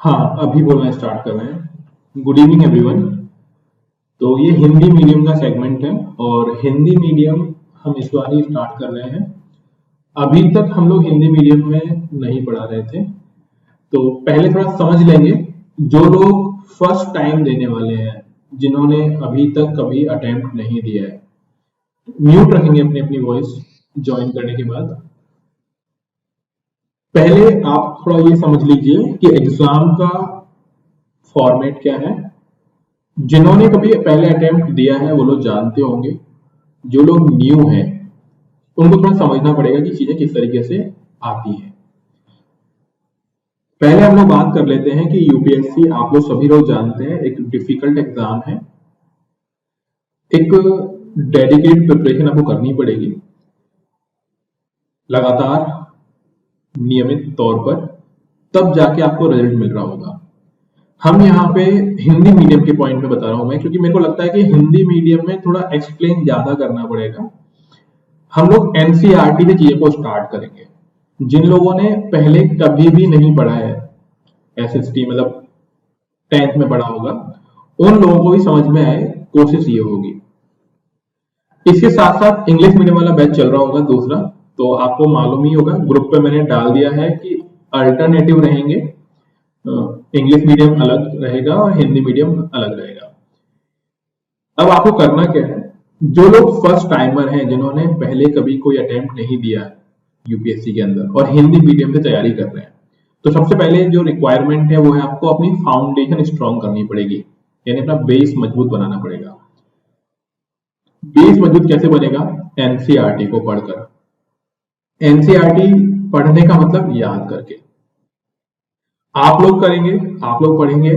हाँ, अभी बोलना स्टार्ट कर रहे हैं। Good evening everyone. तो ये हिंदी मीडियम का सेगमेंट है और हिंदी मीडियम हम इस बार ही स्टार्ट कर रहे हैं। अभी तक हम लोग हिंदी मीडियम में नहीं पढ़ा रहे थे, तो पहले थोड़ा समझ लेंगे। जो लोग फर्स्ट टाइम देने वाले हैं, जिन्होंने अभी तक कभी अटेम्प्ट नहीं दिया है, म्यूट रखेंगे अपनी अपनी वॉइस ज्वाइन करने के बाद। पहले आप थोड़ा ये समझ लीजिए कि एग्जाम का फॉर्मेट क्या है। जिन्होंने कभी पहले अटेम्प्ट दिया है वो लोग जानते होंगे। जो लोग न्यू हैं उनको थोड़ा समझना पड़ेगा कि चीजें किस तरीके से आती है। पहले हम लोग बात कर लेते हैं कि यूपीएससी आप लोग सभी लोग जानते हैं एक डिफिकल्ट एग्जाम है। एक डेडिकेटेड प्रिपरेशन आपको करनी पड़ेगी लगातार नियमित तौर पर, तब जाके आपको रिजल्ट मिल रहा होगा। हम यहाँ पे हिंदी मीडियम के पॉइंट में बता रहा हूं मैं, क्योंकि मेरे को लगता है कि हिंदी मीडियम में थोड़ा एक्सप्लेन ज्यादा करना पड़ेगा। हम लोग एनसीईआरटी से चीजें को स्टार्ट करेंगे। जिन लोगों ने पहले कभी भी नहीं पढ़ा है, एसएसटी मतलब 10th में पढ़ा होगा, उन लोगों को भी समझ में आए, कोशिश ये होगी। इसके साथ साथ इंग्लिश मीडियम वाला बैच चल रहा होगा दूसरा, तो आपको मालूम ही होगा, ग्रुप पे मैंने डाल दिया है कि अल्टरनेटिव रहेंगे। इंग्लिश मीडियम अलग रहेगा और हिंदी मीडियम अलग रहेगा। अब आपको करना क्या है, जो लोग फर्स्ट टाइमर हैं, जिन्होंने पहले कभी कोई अटेम्प्ट नहीं दिया यूपीएससी के अंदर और हिंदी मीडियम से तैयारी कर रहे हैं, तो सबसे पहले जो रिक्वायरमेंट है वो है आपको अपनी फाउंडेशन स्ट्रॉन्ग करनी पड़ेगी, यानी अपना बेस मजबूत बनाना पड़ेगा। बेस मजबूत कैसे बनेगा? एनसीईआरटी को पढ़कर। एनसीईआरटी पढ़ने का मतलब याद करके। आप लोग करेंगे, आप लोग पढ़ेंगे।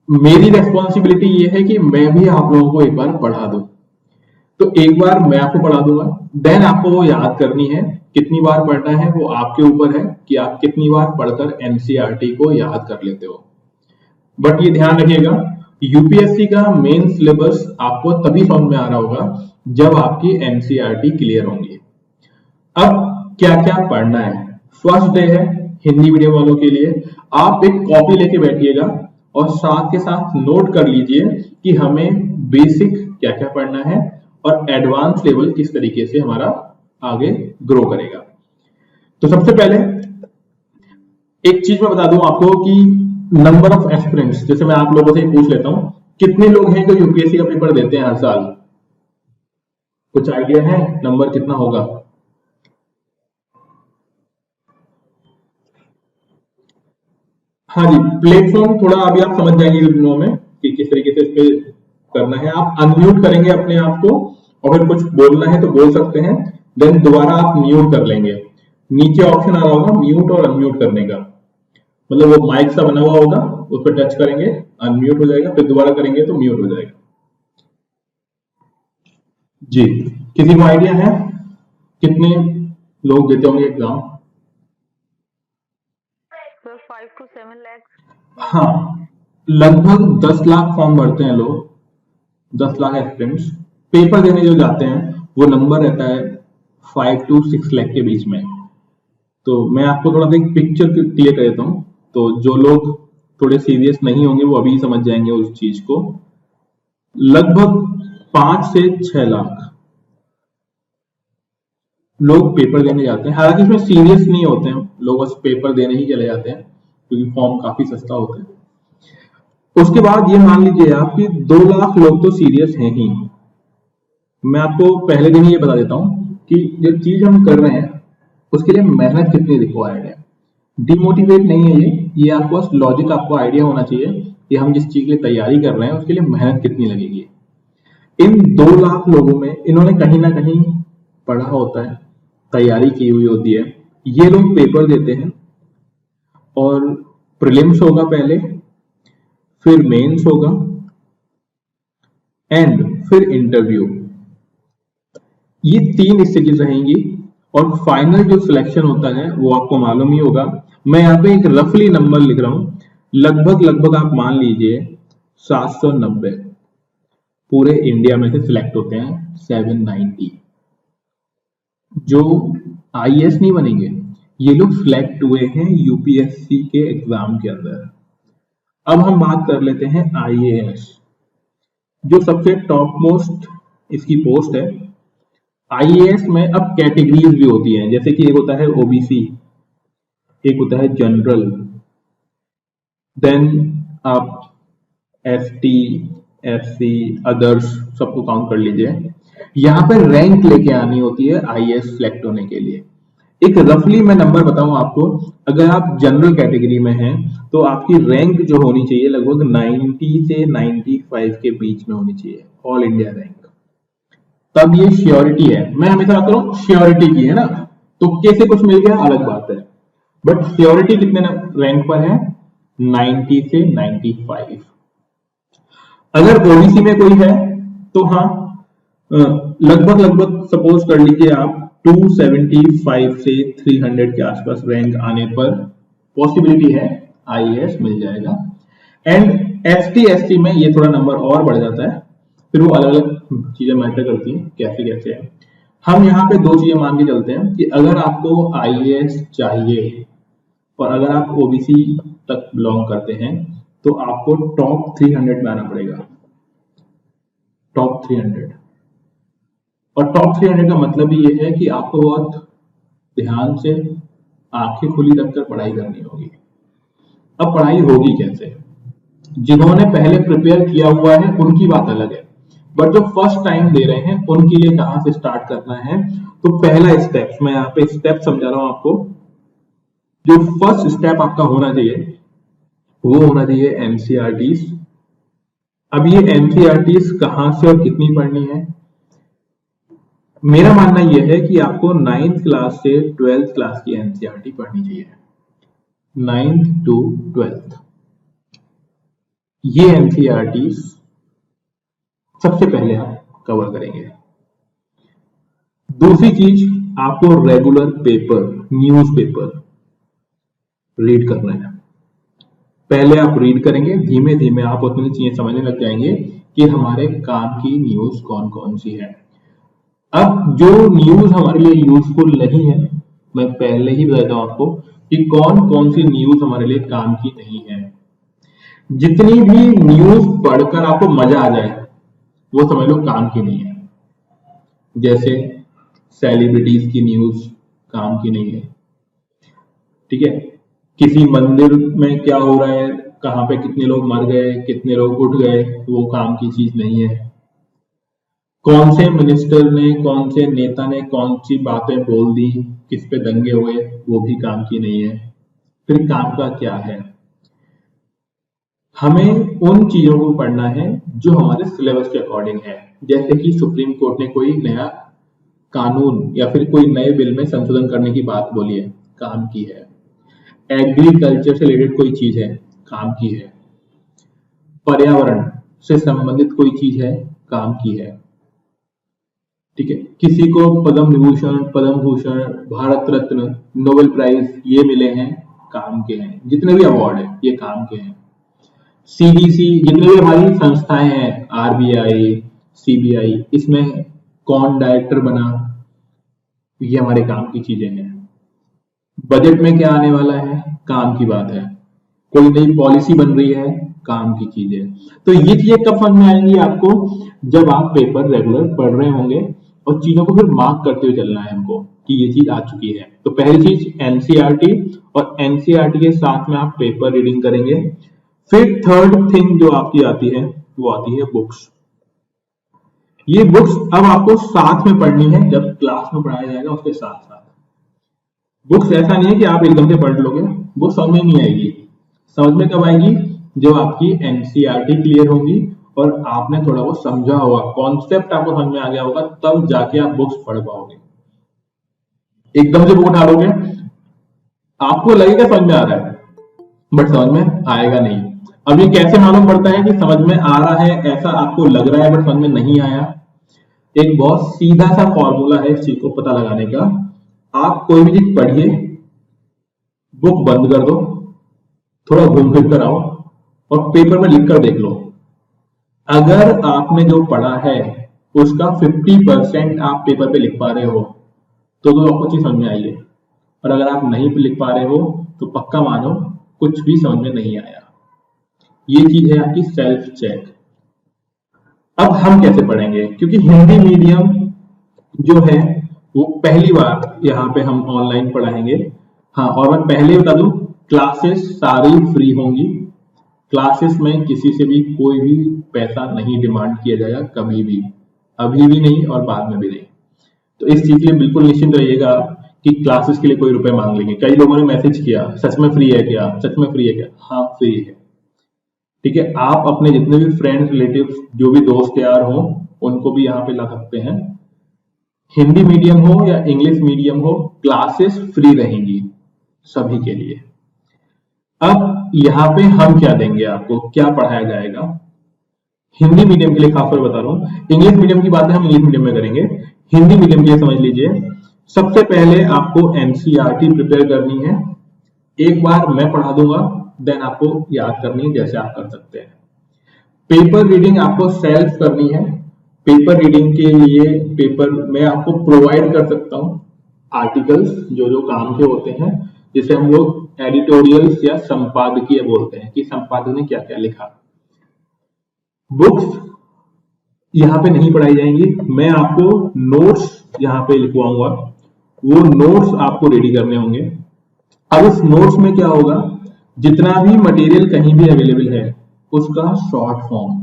मेरी रेस्पॉन्सिबिलिटी ये है कि मैं भी आप लोगों को एक बार पढ़ा दूं। तो एक बार मैं आपको पढ़ा दूंगा, देन आपको वो याद करनी है। कितनी बार पढ़ना है वो आपके ऊपर है कि आप कितनी बार पढ़कर एनसीईआरटी को याद कर लेते हो। बट ये ध्यान रखिएगा, यूपीएससी का मेन सिलेबस आपको तभी समझ में आ रहा होगा जब आपकी एनसीईआरटी क्लियर होंगी। अब क्या क्या पढ़ना है? फर्स्ट डे है हिंदी मीडियम वालों के लिए। आप एक कॉपी लेके बैठिएगा और साथ के साथ नोट कर लीजिए कि हमें बेसिक क्या क्या पढ़ना है और एडवांस लेवल किस तरीके से हमारा आगे ग्रो करेगा। तो सबसे पहले एक चीज मैं बता दूं आपको कि नंबर ऑफ एस्पिरेंट्स, जैसे मैं आप लोगों से पूछ लेता हूं, कितने लोग हैं जो यूपीएससी का पेपर देते हैं हर साल? कुछ आइडिया है नंबर कितना होगा? हाँ जी, प्लेटफॉर्म थोड़ा अभी आप समझ जाएंगे इन दिनों में कि किस तरीके से इस पे करना है। आप अनम्यूट करेंगे अपने आप को और फिर कुछ बोलना है तो बोल सकते हैं, देन दोबारा आप म्यूट कर लेंगे। नीचे ऑप्शन आ रहा होगा म्यूट और अनम्यूट करने का, मतलब वो माइक सा बना हुआ होगा, उस पर टच करेंगे अनम्यूट हो जाएगा, फिर दोबारा करेंगे तो म्यूट हो जाएगा। जी, किसी को आइडिया है कितने लोग देते होंगे एग्जाम? Sir 5 to 7 lakhs। हाँ, लगभग 10 लाख फॉर्म भरते हैं लोग, 10 लाख एस्पिरेंट्स पेपर देने जो जाते हैं, वो नंबर रहता है 5 to 6 लाख के बीच में। तो मैं आपको थोड़ा सा एक पिक्चर क्लियर कर देता हूँ, तो जो लोग थोड़े सीरियस नहीं होंगे वो अभी समझ जाएंगे उस चीज को। लगभग 5 से 6 लाख लोग पेपर देने जाते हैं। हालांकि इसमें सीरियस नहीं होते हैं लोग, बस पेपर देने ही चले जाते हैं क्योंकि फॉर्म काफी सस्ता होता है। उसके बाद ये मान लीजिए आप कि 2 लाख लोग तो सीरियस हैं ही। मैं आपको पहले दिन ही ये बता देता हूँ कि जो चीज हम कर रहे हैं उसके लिए मेहनत कितनी रिक्वायर्ड है। डिमोटिवेट नहीं है ये आपको बस लॉजिक, आपको आइडिया होना चाहिए कि हम जिस चीज के लिए तैयारी कर रहे हैं उसके लिए मेहनत कितनी लगेगी। इन 2 लाख लोगों में इन्होंने कहीं ना कहीं पढ़ा होता है, तैयारी की हुई होती है। ये लोग पेपर देते हैं और प्रीलिम्स होगा पहले, फिर मेंस होगा एंड फिर इंटरव्यू। ये 3 स्टेजेस रहेंगी और फाइनल जो सिलेक्शन होता है वो आपको मालूम ही होगा। मैं यहाँ पे एक रफली नंबर लिख रहा हूं, लगभग लगभग आप मान लीजिए 790 पूरे इंडिया में से सिलेक्ट होते हैं। 790 जो आईएएस नहीं बनेंगे, ये लोग सिलेक्ट हुए हैं यूपीएससी के एग्जाम के अंदर। अब हम बात कर लेते हैं आईएएस, जो सबसे टॉप मोस्ट इसकी पोस्ट है। आईएएस में अब कैटेगरीज भी होती हैं, जैसे कि एक होता है ओबीसी, एक होता है जनरल, देन आप एसटी, एससी, अदर्स सबको काउंट कर लीजिए। यहाँ पे रैंक लेके आनी होती है आईएएस सिलेक्ट होने के लिए। एक रफली मैं नंबर बताऊं आपको, अगर आप जनरल कैटेगरी में हैं तो आपकी रैंक जो होनी चाहिए लगभग 90 से 95 के बीच में होनी चाहिए, ऑल इंडिया रैंक। तब ये श्योरिटी है। मैं हमेशा बात करूं श्योरिटी की, है ना, तो कैसे कुछ मिल गया अलग बात है, बट श्योरिटी कितने रैंक पर है? 90 से 95। अगर ओबीसी में कोई है तो हाँ, लगभग लगभग सपोज कर लीजिए आप 275 से 300 के आसपास रैंक आने पर पॉसिबिलिटी है आईएएस मिल जाएगा। एंड एसटी एसटी में ये थोड़ा नंबर और बढ़ जाता है, फिर वो अलग अलग चीजें मैटर करती हैं कैसे कैसे है। हम यहाँ पे दो चीजें मान के चलते हैं कि अगर आपको आईएएस चाहिए और अगर आप ओबीसी तक बिलोंग करते हैं तो आपको टॉप 300 में आना पड़ेगा, टॉप 300। और टॉप 300 का मतलब ये है कि आपको बहुत ध्यान से आंखें खुली रखकर पढ़ाई करनी होगी। अब पढ़ाई होगी कैसे? जिन्होंने पहले प्रिपेयर किया हुआ है उनकी बात अलग है, बट जो फर्स्ट टाइम दे रहे हैं उनके लिए कहां से स्टार्ट करना है? तो पहला स्टेप, मैं यहाँ पे स्टेप समझा रहा हूं आपको। जो फर्स्ट स्टेप आपका होना चाहिए वो होना चाहिए एनसीईआरटीज। अब ये एनसीईआरटीज कहां से और कितनी पढ़नी है? मेरा मानना यह है कि आपको 9th क्लास से 12th क्लास की एनसीईआरटी पढ़नी चाहिए, 9th to 12th। ये एनसीईआरटीज सबसे पहले आप कवर करेंगे। दूसरी चीज, आपको रेगुलर पेपर, न्यूज़पेपर रीड करना है। पहले आप रीड करेंगे, धीमे धीमे आप उतनी चीजें समझने लग जाएंगे कि हमारे काम की न्यूज कौन कौन सी है। अब जो न्यूज हमारे लिए यूजफुल नहीं है, मैं पहले ही बताता हूं आपको कि कौन कौन सी न्यूज हमारे लिए काम की नहीं है। जितनी भी न्यूज पढ़कर आपको मजा आ जाए वो समझ लो काम की नहीं है। जैसे सेलिब्रिटीज की न्यूज काम की नहीं है, ठीक है। किसी मंदिर में क्या हो रहा है, कहां पे कितने लोग मर गए, कितने लोग उठ गए, वो काम की चीज नहीं है। कौन से मिनिस्टर ने, कौन से नेता ने कौन सी बातें बोल दी, किस पे दंगे हुए, वो भी काम की नहीं है। फिर काम का क्या है? हमें उन चीजों को पढ़ना है जो हमारे सिलेबस के अकॉर्डिंग है। जैसे कि सुप्रीम कोर्ट ने कोई नया कानून या फिर कोई नए बिल में संशोधन करने की बात बोली है, काम की है। एग्रीकल्चर से रिलेटेड कोई चीज है, काम की है। पर्यावरण से संबंधित कोई चीज है, काम की है, ठीक है। किसी को पद्म विभूषण, पद्म भूषण, भारत रत्न, नोबेल प्राइज ये मिले हैं, काम के हैं। जितने भी अवार्ड है ये काम के हैं। सीडीसी, जितने भी हमारी संस्थाएं हैं, आरबीआई, सीबीआई, इसमें कौन डायरेक्टर बना, ये हमारे काम की चीजें हैं। बजट में क्या आने वाला है, काम की बात है। कोई नई पॉलिसी बन रही है, काम की चीज है। तो ये चीजें कब समझ में आएंगी आपको? जब आप पेपर रेगुलर पढ़ रहे होंगे और चीजों को फिर मार्क करते हुए चलना है हमको कि ये चीज आ चुकी है। तो पहली चीज एनसीईआरटी, और एनसीईआरटी के साथ में आप पेपर रीडिंग करेंगे। फिर थर्ड थिंग जो आपकी आती है वो आती है बुक्स। ये बुक्स अब आपको साथ में पढ़नी है, जब क्लास में पढ़ाया जाएगा उसके साथ साथ। बुक्स ऐसा नहीं है कि आप एकदम से पढ़ लोगे, वो समझ में नहीं आएगी। समझ में कब आएगी? जब आपकी एनसीईआरटी क्लियर होगी और आपने थोड़ा वो समझा होगा, कॉन्सेप्ट आपको समझ में आ गया होगा, तब जाके आप बुक्स पढ़ पाओगे। एकदम से बुक उठा लोगे, आपको लगेगा समझ में आ रहा है, बट समझ में आएगा नहीं। अब ये कैसे मालूम पड़ता है कि समझ में आ रहा है? ऐसा आपको लग रहा है बट समझ में नहीं आया। एक बहुत सीधा सा फॉर्मूला है इस चीज को पता लगाने का। आप कोई भी चीज पढ़िए, बुक बंद कर दो, थोड़ा घूम फिर कर आओ और पेपर में लिख कर देख लो। अगर आपने जो पढ़ा है उसका 50% आप पेपर पे लिख पा रहे हो तो आपको चीज समझ में आई है। और अगर आप नहीं लिख पा रहे हो तो पक्का मानो कुछ भी समझ में नहीं आया। ये चीज है आपकी सेल्फ चेक। अब हम कैसे पढ़ेंगे, क्योंकि हिंदी मीडियम जो है वो पहली बार यहाँ पे हम ऑनलाइन पढ़ाएंगे। हाँ, और मैं पहले बता दूं, क्लासेस सारी फ्री होंगी। क्लासेस में किसी से भी कोई भी पैसा नहीं डिमांड किया जाएगा, कभी भी, अभी भी नहीं और बाद में भी नहीं। तो इस चीज के लिए बिल्कुल निश्चिंत रहिएगा कि क्लासेस के लिए कोई रुपए मांग लेंगे। कई लोगों ने मैसेज किया, सच में फ्री है क्या, सच में फ्री है क्या? हाँ, फ्री है। ठीक है, आप अपने जितने भी फ्रेंड्स, रिलेटिव्स, जो भी दोस्त यार हो, उनको भी यहाँ पे ला सकते हैं। हिंदी मीडियम हो या इंग्लिश मीडियम हो, क्लासेस फ्री रहेंगी सभी के लिए। अब यहाँ पे हम क्या देंगे आपको, क्या पढ़ाया जाएगा हिंदी मीडियम के लिए, खासकर बता रहा हूँ। इंग्लिश मीडियम की बातें हम इंग्लिश मीडियम में करेंगे, हिंदी मीडियम के लिए समझ लीजिए। सबसे पहले आपको एनसीईआरटी प्रिपेयर करनी है। एक बार मैं पढ़ा दूंगा, देन आपको याद करनी है, जैसे आप कर सकते हैं। पेपर रीडिंग आपको सेल्फ करनी है। पेपर रीडिंग के लिए पेपर मैं आपको प्रोवाइड कर सकता हूं, आर्टिकल्स जो जो काम के होते हैं, जिसे हम लोग एडिटोरियल्स या संपादकीय बोलते हैं, कि संपादक ने क्या क्या लिखा। बुक्स यहाँ पे नहीं पढ़ाई जाएंगी, मैं आपको नोट्स यहाँ पे लिखवाऊंगा, वो नोट्स आपको रेडी करने होंगे। अब इस नोट्स में क्या होगा, जितना भी मटेरियल कहीं भी अवेलेबल है उसका शॉर्ट फॉर्म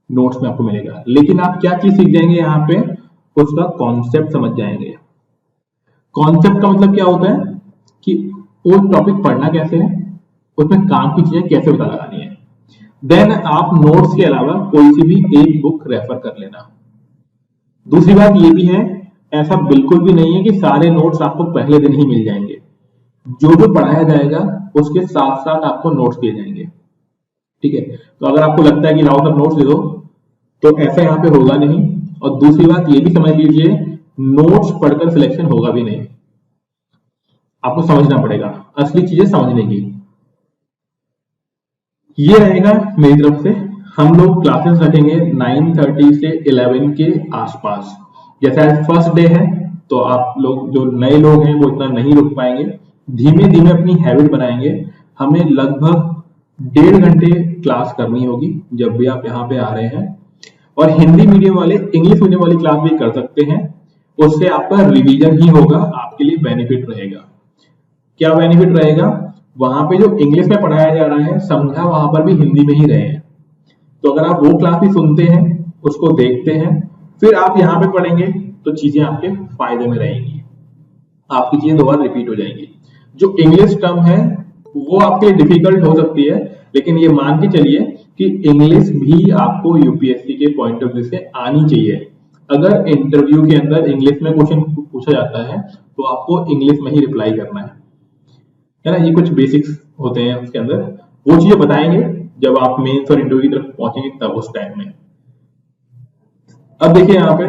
नोट्स में आपको मिलेगा। लेकिन आप क्या चीज सीख जाएंगे यहाँ पे, उसका कॉन्सेप्ट समझ जाएंगे। कॉन्सेप्ट का मतलब क्या होता है कि वो टॉपिक पढ़ना कैसे है, उसमें काम की चीजें कैसे पता लगानी है। देन आप नोट्स के अलावा कोई सी भी एक बुक रेफर कर लेना। दूसरी बात ये भी है, ऐसा बिल्कुल भी नहीं है कि सारे नोट्स आपको पहले दिन ही मिल जाएंगे। जो जो पढ़ाया जाएगा उसके साथ साथ आपको नोट्स दिए जाएंगे। ठीक है, तो अगर आपको लगता है कि लाओ सब नोट्स ले दो, तो ऐसा यहाँ पे होगा नहीं। और दूसरी बात ये भी समझ लीजिए, नोट्स पढ़कर सिलेक्शन होगा भी नहीं, आपको समझना पड़ेगा, असली चीजें समझने की। ये रहेगा मेरी तरफ से। हम लोग क्लासेस रखेंगे 9:30 से 11 के आसपास। जैसे आज फर्स्ट डे है, तो आप लोग जो नए लोग हैं वो इतना नहीं रुक पाएंगे, धीमे धीमे अपनी हैबिट बनाएंगे। हमें लगभग 1.5 घंटे क्लास करनी होगी जब भी आप यहाँ पे आ रहे हैं। और हिंदी मीडियम वाले इंग्लिश मीडियम वाली क्लास भी कर सकते हैं, उससे आपका रिवीजन ही होगा, आपके लिए बेनिफिट रहेगा। क्या बेनिफिट रहेगा, वहां पे जो इंग्लिश में पढ़ाया जा रहा है समझा वहां पर भी हिंदी में ही रहे हैं। तो अगर आप वो क्लास भी सुनते हैं, उसको देखते हैं, फिर आप यहाँ पे पढ़ेंगे, तो चीजें आपके फायदे में रहेंगी, आपकी चीजें दोबारा रिपीट हो जाएंगी। जो इंग्लिश टर्म है वो आपके लिए डिफिकल्ट हो सकती है, लेकिन ये मान के चलिए कि इंग्लिश भी आपको यूपीएससी के पॉइंट ऑफ व्यू से आनी चाहिए। अगर इंटरव्यू के अंदर इंग्लिश में क्वेश्चन पूछा जाता है तो आपको इंग्लिश में ही रिप्लाई करना है ना। ये कुछ बेसिक्स होते हैं उसके अंदर, वो चीजें बताएंगे जब आप मेंस और इंटरव्यू की तरफ पहुंचेंगे, तब उस टाइम में। अब देखिए यहाँ पे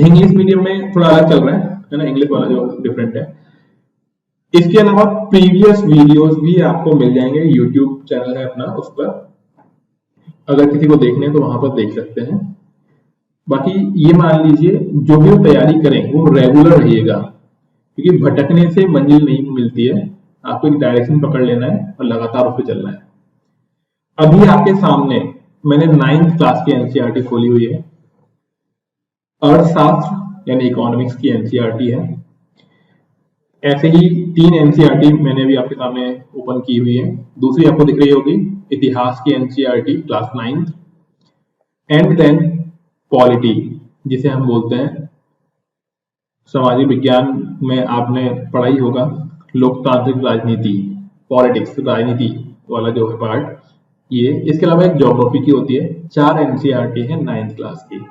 इंग्लिश मीडियम में थोड़ा अलग चल रहा है ना, इंग्लिश वाला जो डिफरेंट है। इसके अलावा प्रीवियस वीडियोस भी आपको मिल जाएंगे, यूट्यूब चैनल है अपना, उस पर अगर किसी को देखने हैं तो वहां पर देख सकते हैं। बाकी ये मान लीजिए जो भी तैयारी करें वो रेगुलर रहिएगा, क्योंकि भटकने से मंजिल नहीं मिलती है, आपको एक डायरेक्शन पकड़ लेना है और लगातार उस पर चलना है। अभी आपके सामने मैंने 9th क्लास की एनसीईआरटी खोली हुई है, अर्थशास्त्र यानी इकोनॉमिक्स की एनसीईआरटी है। ऐसे ही 3 एनसीईआरटी मैंने भी आपके सामने ओपन की हुई है। दूसरी आपको दिख रही होगी इतिहास की NCERT class 9th, and then polity जिसे हम बोलते हैं, सामाजिक विज्ञान में आपने पढ़ाई होगा लोकतांत्रिक राजनीति, पॉलिटिक्स, राजनीति वाला जो है पार्ट ये। इसके अलावा एक ज्योग्राफी की होती है। 4 एनसीईआरटी है 9th क्लास की।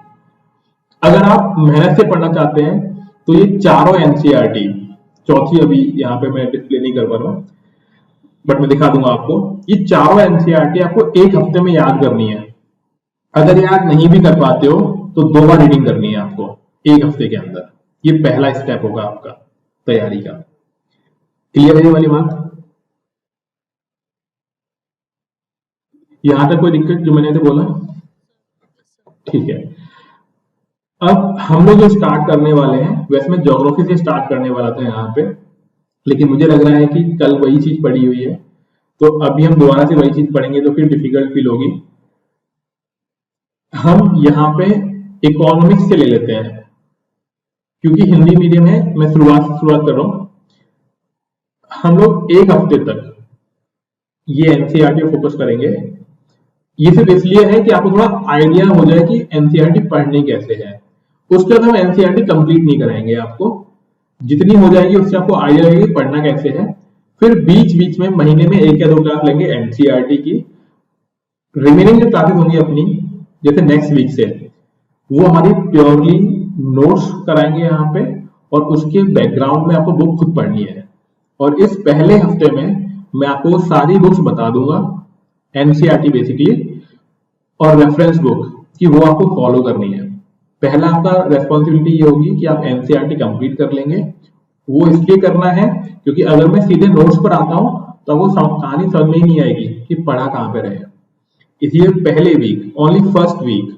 अगर आप मेहनत से पढ़ना चाहते हैं तो ये चारों एनसीईआरटी, चौथी अभी यहाँ पे मैं डिस्प्ले नहीं कर पा रहा हूँ बट मैं दिखा दूंगा आपको, ये चारों एनसीईआरटी आपको एक हफ्ते में याद करनी है। अगर याद नहीं भी कर पाते हो तो 2 बार रीडिंग करनी है आपको एक हफ्ते के अंदर। ये पहला स्टेप होगा आपका तैयारी का। क्लियर है ये वाली बात? यहां तक कोई दिक्कत जो मैंने तो बोला? ठीक है। अब हम लोग जो स्टार्ट करने वाले हैं, वैसे मैं ज्योग्राफी से स्टार्ट करने वाला था यहाँ पे, लेकिन मुझे लग रहा है कि कल वही चीज पड़ी हुई है तो अभी हम दोबारा से वही चीज पढ़ेंगे तो फिर डिफिकल्ट फील होगी। हम यहाँ पे इकोनॉमिक्स से ले लेते हैं, क्योंकि हिंदी मीडियम है, मैं शुरुआत कर रहा हूं। हम लोग एक हफ्ते तक ये एनसीईआरटी फोकस करेंगे। ये सिर्फ इसलिए है कि आपको थोड़ा आइडिया हो जाए कि एनसीईआरटी पढ़नी कैसे है। उसके बाद हम एनसीईआरटी कंप्लीट नहीं कराएंगे, आपको जितनी हो जाएगी उससे आपको आइडिया लगेगी पढ़ना कैसे है। फिर बीच बीच में महीने में 1 या 2 क्लास लेंगे एनसीईआरटी की। रिमेनिंग जो क्लासेस होंगी अपनी, जैसे नेक्स्ट वीक से, वो हमारी प्योरली नोट्स कराएंगे यहाँ पे, और उसके बैकग्राउंड में आपको बुक खुद पढ़नी है। और इस पहले हफ्ते में मैं आपको सारी बुक्स बता दूंगा एनसीईआरटी बेसिकली, और रेफरेंस बुक कि वो आपको फॉलो करनी है। पहला आपका रेस्पॉन्सिबिलिटी ये होगी कि आप एनसीईआरटी कंप्लीट कर लेंगे। वो इसलिए करना है क्योंकि अगर मैं सीधे नोट्स पर आता हूं तो वो कहानी समझ में ही नहीं आएगी कि पढ़ा कहां पे रहे। इसलिए पहले वीक, ओनली फर्स्ट वीक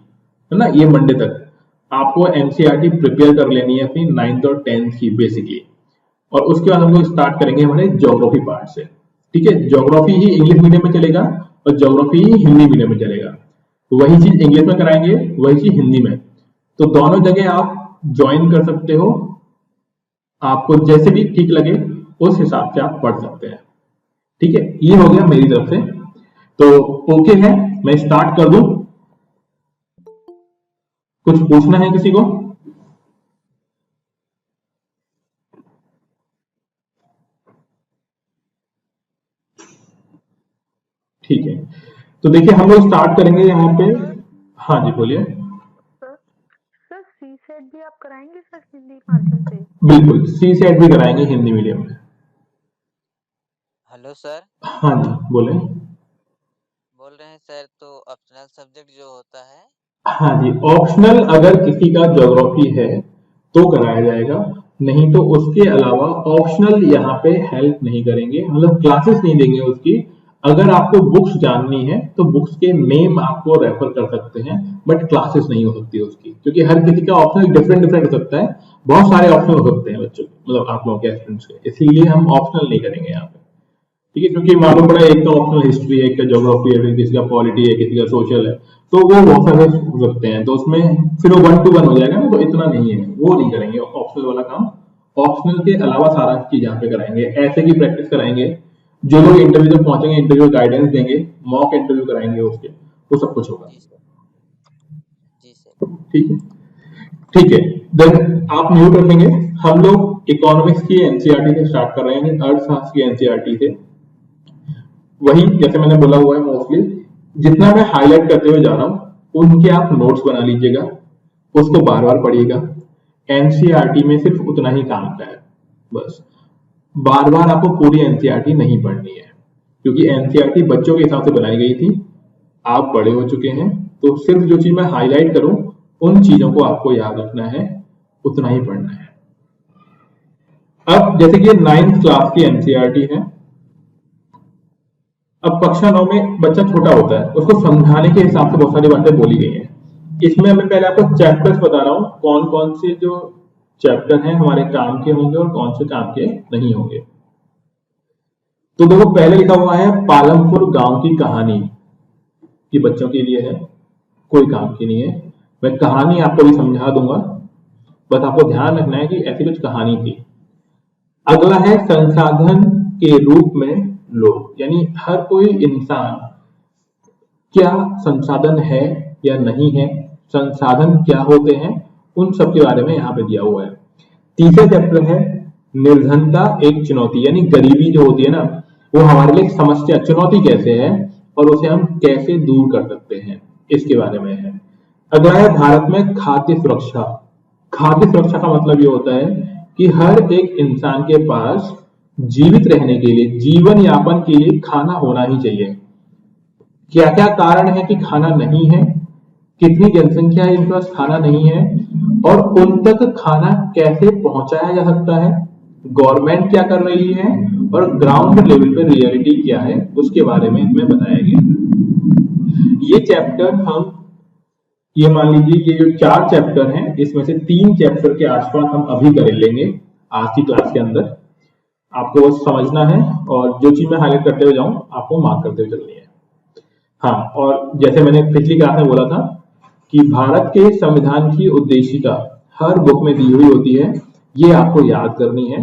है ना, ये मंडे तक आपको एनसीईआरटी प्रिपेयर कर लेनी है अपनी 9th और 10th की बेसिकली। और उसके बाद हम लोग स्टार्ट करेंगे हमारे ज्योग्राफी पार्ट से। ठीक है, ज्योग्राफी ही इंग्लिश मीडियम में चलेगा और ज्योग्राफी ही हिंदी मीडियम में चलेगा। तो वही चीज इंग्लिश में कराएंगे, वही चीज हिंदी में। तो दोनों जगह आप ज्वाइन कर सकते हो, आपको जैसे भी ठीक लगे उस हिसाब से आप पढ़ सकते हैं। ठीक है, ये हो गया मेरी तरफ से। तो ओके है, मैं स्टार्ट कर दूं? कुछ पूछना है किसी को? ठीक है, तो देखिए हम लोग स्टार्ट करेंगे यहाँ पे। हाँ जी बोलिए। सर सी सेट भी आप कराएंगे सर हिंदी माध्यम से? बिल्कुल, सी सेट भी कराएंगे हिंदी मीडियम में। Hello sir. हाँ जी बोले। बोल रहे हैं सर, तो ऑप्शनल सब्जेक्ट जो होता है। हाँ जी, ऑप्शनल अगर किसी का ज्योग्राफी है तो कराया जाएगा, नहीं तो उसके अलावा ऑप्शनल यहाँ पे हेल्प नहीं करेंगे, मतलब क्लासेस नहीं देंगे उसकी। अगर आपको बुक्स जाननी है तो बुक्स के नेम आपको रेफर कर सकते हैं, बट क्लासेस नहीं हो सकती उसकी, क्योंकि हर किसी का ऑप्शनल डिफरेंट डिफरेंट हो सकता है। बहुत सारे ऑप्शनल हो सकते हैं बच्चों के, मतलब आप लोगों के स्टूडेंट्स के, इसीलिए हम ऑप्शनल नहीं करेंगे यहाँ पे। ठीक है, क्योंकि मालूम पड़ा एक का ऑप्शनल हिस्ट्री है, एक का ज्योग्राफी है, फिर किसी का पॉलिटी है, किसी का सोशल है, तो वो बहुत सारे हो सकते हैं, तो उसमें फिर वो 1 to 1 हो जाएगा ना, तो इतना नहीं है, वो नहीं करेंगे ऑप्शनल वाला काम। ऑप्शनल के अलावा सारा चीज यहाँ पे कराएंगे, ऐसे की प्रैक्टिस कराएंगे। जो लोग इंटरव्यू तक पहुंचेंगे इंटरव्यू गाइडेंस देंगे, मॉक इंटरव्यू कराएंगे उसके, वो सब कुछ होगा। जी सर। ठीक है, ठीक है, देन आप म्यूट कर देंगे। हम लोग इकोनॉमिक्स की एनसीईआरटी से स्टार्ट कर रहे हैं, अर्थशास्त्र की एनसीईआरटी से। वही जैसे मैंने बोला हुआ है, मोस्टली जितना मैं हाईलाइट करते हुए जा रहा हूं उनके आप नोट्स बना लीजिएगा, उसको बार बार पढ़िएगा। एनसीईआरटी में सिर्फ उतना ही काम का है, बस बार बार आपको पूरी एनसीईआरटी नहीं पढ़नी है, क्योंकि एनसीईआरटी बच्चों के हिसाब से बनाई गई थी, आप बड़े हो चुके हैं, तो सिर्फ जो चीज मैं हाईलाइट करूं उन चीजों को आपको याद रखना है, उतना ही पढ़ना है। अब जैसे कि 9th क्लास की एनसीईआरटी है, अब कक्षा 9 में बच्चा छोटा होता है, उसको समझाने के हिसाब से बहुत सारी बातें बोली गई हैं। इसमें मैं पहले आपको चैप्टर्स बता रहा हूं, कौन कौन से जो चैप्टर हैं हमारे काम के होंगे और कौन से काम के नहीं होंगे। तो देखो पहले लिखा हुआ है पालमपुर गांव की कहानी, ये बच्चों के लिए है, कोई काम की नहीं है। मैं कहानी आपको भी समझा दूंगा, बस आपको ध्यान रखना है कि ऐसी कुछ कहानी थी। अगला है संसाधन के रूप में लोग, यानी हर कोई इंसान क्या संसाधन है या नहीं है, संसाधन क्या होते हैं, उन सब के बारे में यहाँ पे दिया हुआ है। तीसरा चैप्टर है निर्धनता एक चुनौती, यानी गरीबी जो होती है ना, वो हमारे लिए समस्या, चुनौती कैसे है और उसे हम कैसे दूर कर सकते हैं, इसके बारे में है। अगला है भारत में खाद्य सुरक्षा। खाद्य सुरक्षा का मतलब ये होता है कि हर एक इंसान के पास जीवित रहने के लिए, जीवन यापन के लिए खाना होना ही चाहिए। क्या क्या कारण है कि खाना नहीं है, कितनी जनसंख्या है जिनके पास खाना नहीं है, और उन तक खाना कैसे पहुंचाया जा सकता है, गवर्नमेंट क्या कर रही है, और ग्राउंड लेवल पे रियलिटी क्या है, उसके बारे में हमें बताया गया। ये चैप्टर हम, ये मान लीजिए ये जो 4 चैप्टर हैं, इसमें से 3 चैप्टर के आसपास हम अभी कर लेंगे आज की क्लास के अंदर। आपको बस समझना है और जो चीज मैं हाईलाइट करते हुए जाऊं आपको मार्क करते हुए चलनी है। हाँ, और जैसे मैंने पिछली क्लास में बोला था कि भारत के संविधान की उद्देशिका हर बुक में दी हुई होती है, ये आपको याद करनी है।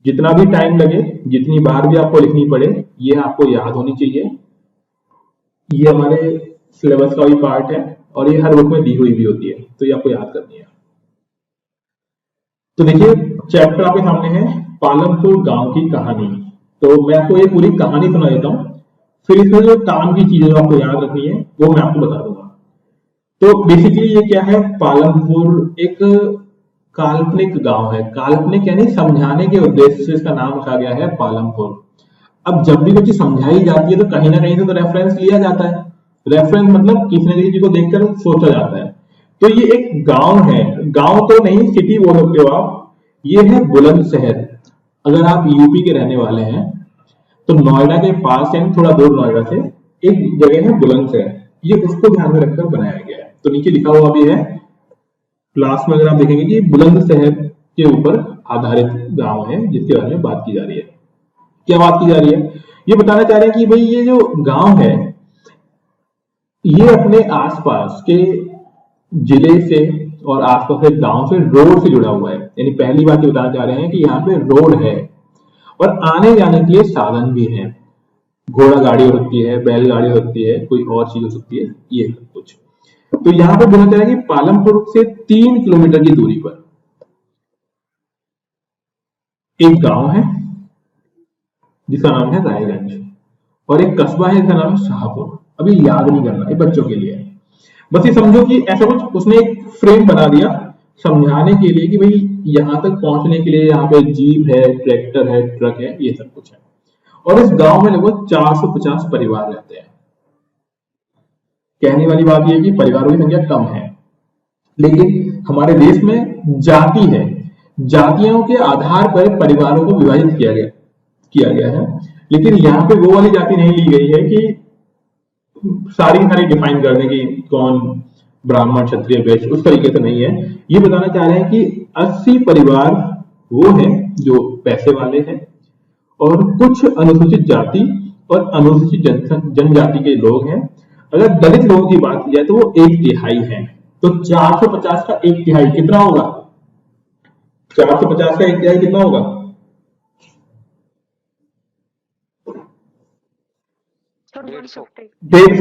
जितना भी टाइम लगे, जितनी बार भी आपको लिखनी पड़े, ये आपको याद होनी चाहिए। ये हमारे सिलेबस का भी पार्ट है और ये हर बुक में दी हुई भी होती है, तो ये आपको याद करनी है। तो देखिए, चैप्टर आपके सामने है पालमपुर गांव की कहानी। तो मैं आपको ये पूरी कहानी सुना देता हूँ, फिर इसमें जो काम की चीजें आपको याद रखनी है वो मैं आपको बता दूंगा। तो बेसिकली ये क्या है, पालमपुर एक काल्पनिक गांव है। काल्पनिक यानी समझाने के उद्देश्य से इसका नाम रखा गया है पालमपुर। अब जब भी कोई चीज समझाई जाती है तो कहीं ना कहीं से तो रेफरेंस लिया जाता है। रेफरेंस मतलब किसी न किसी चीज को देखकर सोचा जाता है। तो ये एक गांव है, गांव तो नहीं सिटी बोल सकते हो आप। ये है बुलंदशहर। अगर आप यूपी के रहने वाले हैं तो नोएडा के पास यानी थोड़ा दूर नोएडा से एक जगह है बुलंदशहर, ये उसको ध्यान में रखकर बनाया गया है। तो नीचे लिखा हुआ भी है क्लास में, अगर आप देखेंगे कि बुलंदशहर के ऊपर आधारित गांव है जिसके बारे में बात की जा रही है। क्या बात की जा रही है, ये बताना चाह रहे हैं कि भाई ये जो गांव है ये अपने आसपास के जिले से और आसपास के गांव से रोड से जुड़ा हुआ है। यानी पहली बात ये बताना चाह रहे हैं कि यहाँ पे रोड है और आने जाने के लिए साधन भी है। घोड़ा गाड़ी हो सकती है, बैलगाड़ी हो सकती है, कोई और चीज हो सकती है, ये सब कुछ। तो यहाँ पे बोला जाए कि पालमपुर से 3 किलोमीटर की दूरी पर एक गांव है जिसका नाम है रायगंज और एक कस्बा है जिसका नाम है शाहपुर। अभी याद नहीं करना, ये बच्चों के लिए है। बस ये समझो कि ऐसा कुछ उसने एक फ्रेम बना दिया समझाने के लिए कि भाई यहां तक पहुंचने के लिए यहाँ पे जीप है, ट्रैक्टर है, ट्रक है, ये सब कुछ है। और इस गांव में लगभग 450 परिवार रहते हैं। कहने वाली बात यह है कि परिवारों की संख्या कम है, लेकिन हमारे देश में जाति है, जातियों के आधार पर परिवारों को विभाजित किया गया है। लेकिन यहाँ पे वो वाली जाति नहीं ली गई है कि सारी डिफाइन करने की कौन ब्राह्मण, क्षत्रिय, वैश्य, उस तरीके से नहीं है। ये बताना चाह रहे हैं कि 80 परिवार वो हैं जो पैसे वाले हैं और कुछ अनुसूचित जाति और अनुसूचित जनजाति के लोग हैं। अगर दलित लोगों की बात की जाए तो वो 1/3 है। तो 450 का 1/3 कितना होगा? 450 का 1/3 कितना होगा? 150। वेरी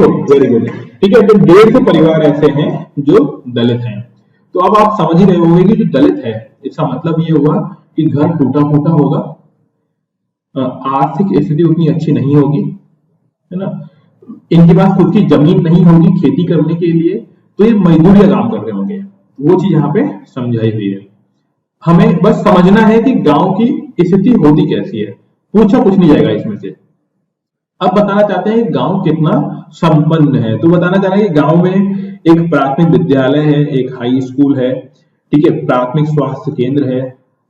गुड, ठीक है। तो 150 परिवार ऐसे हैं जो दलित हैं। तो अब आप समझ ही रहे होंगे कि जो दलित है इसका मतलब ये हुआ कि घर टूटा फूटा होगा, आर्थिक स्थिति उतनी अच्छी नहीं होगी, है ना। इनके पास खुद की जमीन नहीं होगी खेती करने के लिए, तो ये मजदूरी का काम कर रहे होंगे। वो चीज यहाँ पे समझाई हुई है। हमें बस समझना है कि गांव की स्थिति होती कैसी है, पूछा कुछ नहीं जाएगा इसमें से। अब बताना चाहते हैं कि गांव कितना संपन्न है। तो बताना चाह रहे हैं कि गांव में एक प्राथमिक विद्यालय है, एक हाई स्कूल है, ठीक है, प्राथमिक स्वास्थ्य केंद्र है,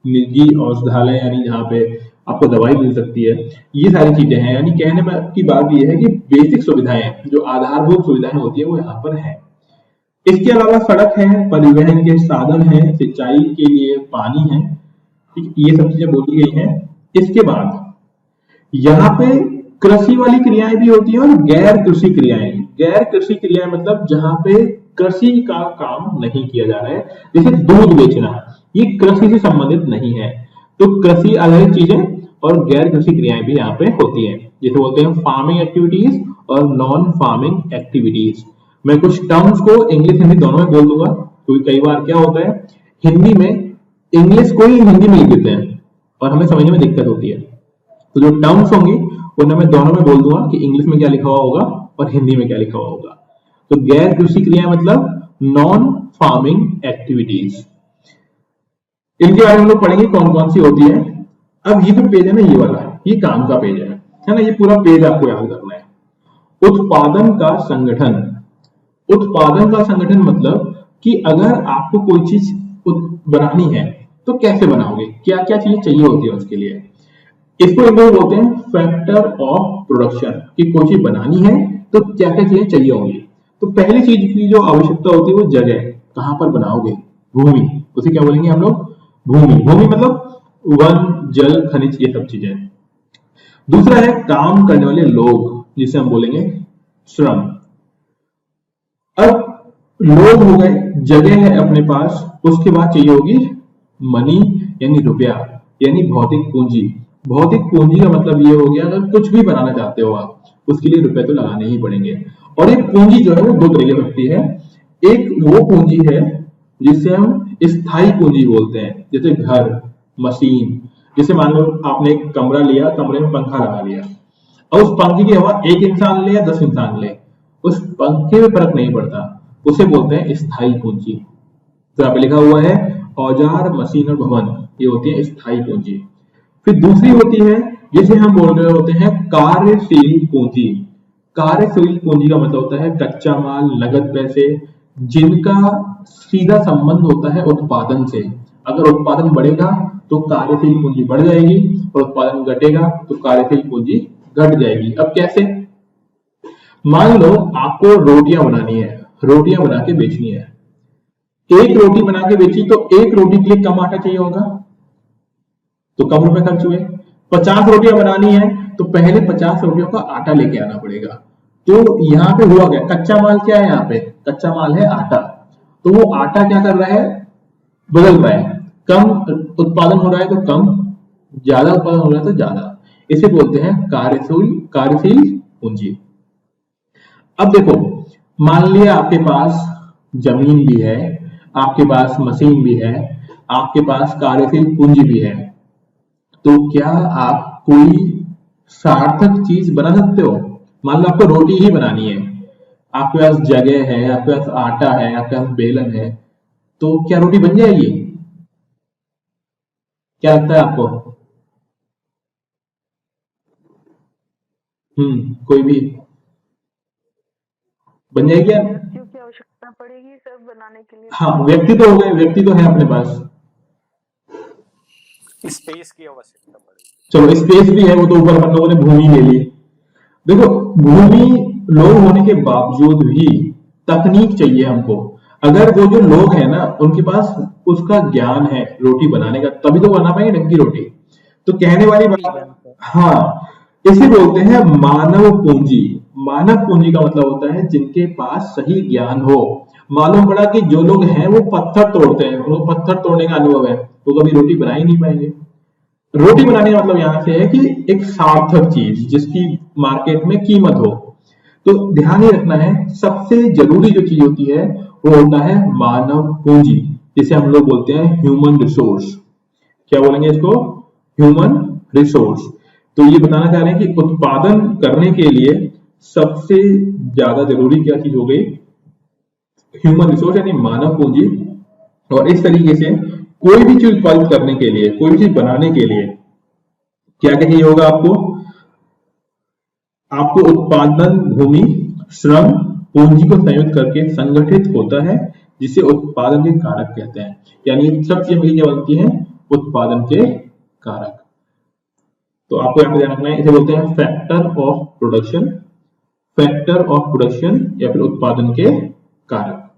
निजी औषधालय यानी जहाँ पे आपको दवाई मिल सकती है, ये सारी चीजें हैं। यानी कहने की बात यह है कि बेसिक सुविधाएं, जो आधारभूत सुविधाएं होती है, वो यहाँ पर है। इसके अलावा सड़क है, परिवहन के साधन है, सिंचाई के लिए पानी है, ठीक, ये सब चीजें बोली गई हैं। इसके बाद यहाँ पे कृषि वाली क्रियाएं भी होती है और गैर कृषि क्रियाएं। गैर कृषि क्रियाएं मतलब जहां पे कृषि का काम नहीं किया जा रहा है, जैसे दूध बेचना, ये कृषि से संबंधित नहीं है। तो कृषि आधारित चीजें और गैर कृषि क्रियाएं भी यहाँ पे होती हैं, जैसे बोलते हैं फार्मिंग एक्टिविटीज और नॉन फार्मिंग एक्टिविटीज। मैं कुछ टर्म्स को इंग्लिश हिंदी दोनों में बोल दूंगा, क्योंकि कई बार क्या होता है हिंदी में इंग्लिश को ही हिंदी में लिख देते हैं और हमें समझने में दिक्कत होती है। तो जो टर्म्स होंगी उन्हें मैं दोनों में बोल दूंगा कि इंग्लिश में क्या लिखा हुआ होगा और हिंदी में क्या लिखा हुआ होगा। तो गैर कृषि क्रिया मतलब नॉन फार्मिंग एक्टिविटीज, इनके बारे में हम लोग पढ़ेंगे कौन कौन सी होती है। अब ये जो पेज है ना, ये वाला है, ये काम का पेज है ना, ये पूरा पेज आपको याद करना है। उत्पादन का संगठन। उत्पादन का संगठन मतलब कि अगर आपको कोई चीज बनानी है तो कैसे बनाओगे, क्या क्या चीजें चाहिए होती है उसके लिए। इसको इंग्लिश बोलते हैं फैक्टर ऑफ प्रोडक्शन, कि कोई चीज बनानी है तो क्या क्या चीजें चाहिए होंगी। तो पहली चीज की जो आवश्यकता होती है वो जगह, कहां पर बनाओगे, भूमि, उसे क्या बोलेंगे हम लोग, भूमि। भूमि मतलब वन, जल, खनिज, ये सब चीजें। दूसरा है काम करने वाले लोग, जिसे हम बोलेंगे श्रम। अब लोग हो गए, जगह है अपने पास, उसके बाद चाहिए होगी मनी यानी रुपया, यानी भौतिक पूंजी। भौतिक पूंजी का मतलब ये हो गया, अगर कुछ भी बनाना चाहते हो आप, उसके लिए रुपए तो लगाने ही पड़ेंगे। और एक पूंजी जो है वो दो तरीके से होती है। एक वो पूंजी है जिसे हम स्थायी पूंजी बोलते हैं, जैसे घर, मशीन। जैसे मान लो आपने एक कमरा लिया, कमरे में पंखा लगा लिया, और उस पंखे की हवा एक इंसान ले या 10 इंसान ले, उस पंखे में फर्क नहीं पड़ता, उसे बोलते हैं स्थायी पूंजी। तो यहाँ पे लिखा हुआ है औजार, मशीन और भवन, ये होती है स्थायी पूंजी। फिर दूसरी होती है जिसे हम बोल रहे होते हैं कार्यशील पूंजी। कार्यशील पूंजी का मतलब होता है कच्चा माल, नगद पैसे, जिनका सीधा संबंध होता है उत्पादन से। अगर उत्पादन बढ़ेगा तो कार्यशील पूंजी बढ़ जाएगी, और उत्पादन घटेगा तो कार्यशील पूंजी घट जाएगी। अब कैसे? मान लो आपको रोटियां बनानी है, रोटियां बना के बेचनी है। एक रोटी बना के बेची तो एक रोटी के लिए कम आटा चाहिए होगा, तो कम रुपए खर्च हुए। 50 रोटियां बनानी है तो पहले 50 रोटियों का आटा लेके आना पड़ेगा। तो यहाँ पे हुआ क्या, कच्चा माल क्या है, यहाँ पे कच्चा माल है आटा। तो वो आटा क्या कर रहा है, बदल रहा है। कम उत्पादन हो रहा है तो कम, ज्यादा उत्पादन हो रहा है तो ज्यादा। इसे बोलते हैं कार्यशील पूंजी। अब देखो, मान लिया आपके पास जमीन भी है, आपके पास मशीन भी है, आपके पास कार्यशील पूंजी भी है, तो क्या आप कोई सार्थक चीज बना सकते हो? मान लो आपको रोटी ही बनानी है, आपके पास जगह है, आपके पास आटा है, आपके पास बेलन है, तो क्या रोटी बन जाएगी? क्या लगता है आपको? कोई भी बन जाएगी क्या? व्यक्तियों की आवश्यकता पड़ेगी सब बनाने के लिए। हाँ, व्यक्ति तो हो गए, व्यक्ति तो है अपने पास। स्पेस की आवश्यकता पड़ेगी। चलो स्पेस भी है, वो तो ऊपर हम लोगों ने भूमि ले ली। देखो, भूमि लोग होने के बावजूद भी तकनीक चाहिए हमको। अगर वो जो लोग हैं ना, उनके पास उसका ज्ञान है रोटी बनाने का, तभी तो बना पाएंगे ढंग की रोटी। तो कहने वाली बात, हाँ, इसे बोलते हैं मानव पूंजी। मानव पूंजी का मतलब होता है जिनके पास सही ज्ञान हो। मालूम पड़ा कि जो लोग हैं वो पत्थर तोड़ते हैं, उनको पत्थर तोड़ने का अनुभव है, तो कभी रोटी बना ही नहीं पाएंगे। रोटी बनाने का मतलब यहां से है कि एक सार्थक चीज जिसकी मार्केट में कीमत हो। तो ध्यान ही रखना है, सबसे जरूरी जो चीज होती है वो होता है मानव पूंजी, जिसे हम लोग बोलते हैं ह्यूमन रिसोर्स। क्या बोलेंगे इसको? Human resource. तो ये बताना चाह रहे हैं कि उत्पादन करने के लिए सबसे ज्यादा जरूरी क्या चीज हो गई? ह्यूमन रिसोर्स यानी मानव पूंजी। और इस तरीके से कोई भी चीज उत्पादित करने के लिए, कोई भी चीज बनाने के लिए क्या क्या चाहिए होगा आपको? आपको उत्पादन भूमि, श्रम, पूंजी को संयुक्त करके संगठित होता है, जिसे उत्पादन के कारक कहते हैं। यानी सब चीजें मिलकर क्या बनती हैं? उत्पादन के कारक। तो आपको यहाँ पे ध्यान रखना है, इसे बोलते हैं factor of production. Factor of production या फिर उत्पादन के कारक।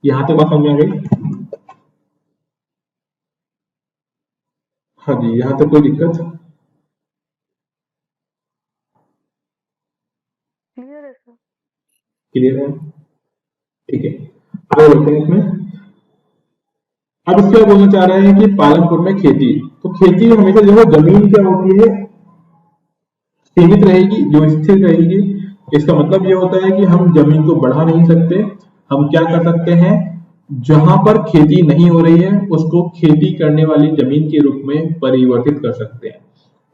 यहां तक बात समझ में आ गई? हाँ जी, यहां तक कोई दिक्कत? क्लियर है सर? क्लियर है, ठीक है। आगे बढ़ते हैं इसमें। अब इसके बाद बोलना चाह रहे हैं कि पालनपुर में खेती। तो खेती में हमेशा जो है जमीन क्या होती है? सीमित रहेगी, जो स्थिर रहेगी। इसका मतलब ये होता है कि हम जमीन को बढ़ा नहीं सकते। हम क्या कर सकते हैं? जहां पर खेती नहीं हो रही है उसको खेती करने वाली जमीन के रूप में परिवर्तित कर सकते हैं।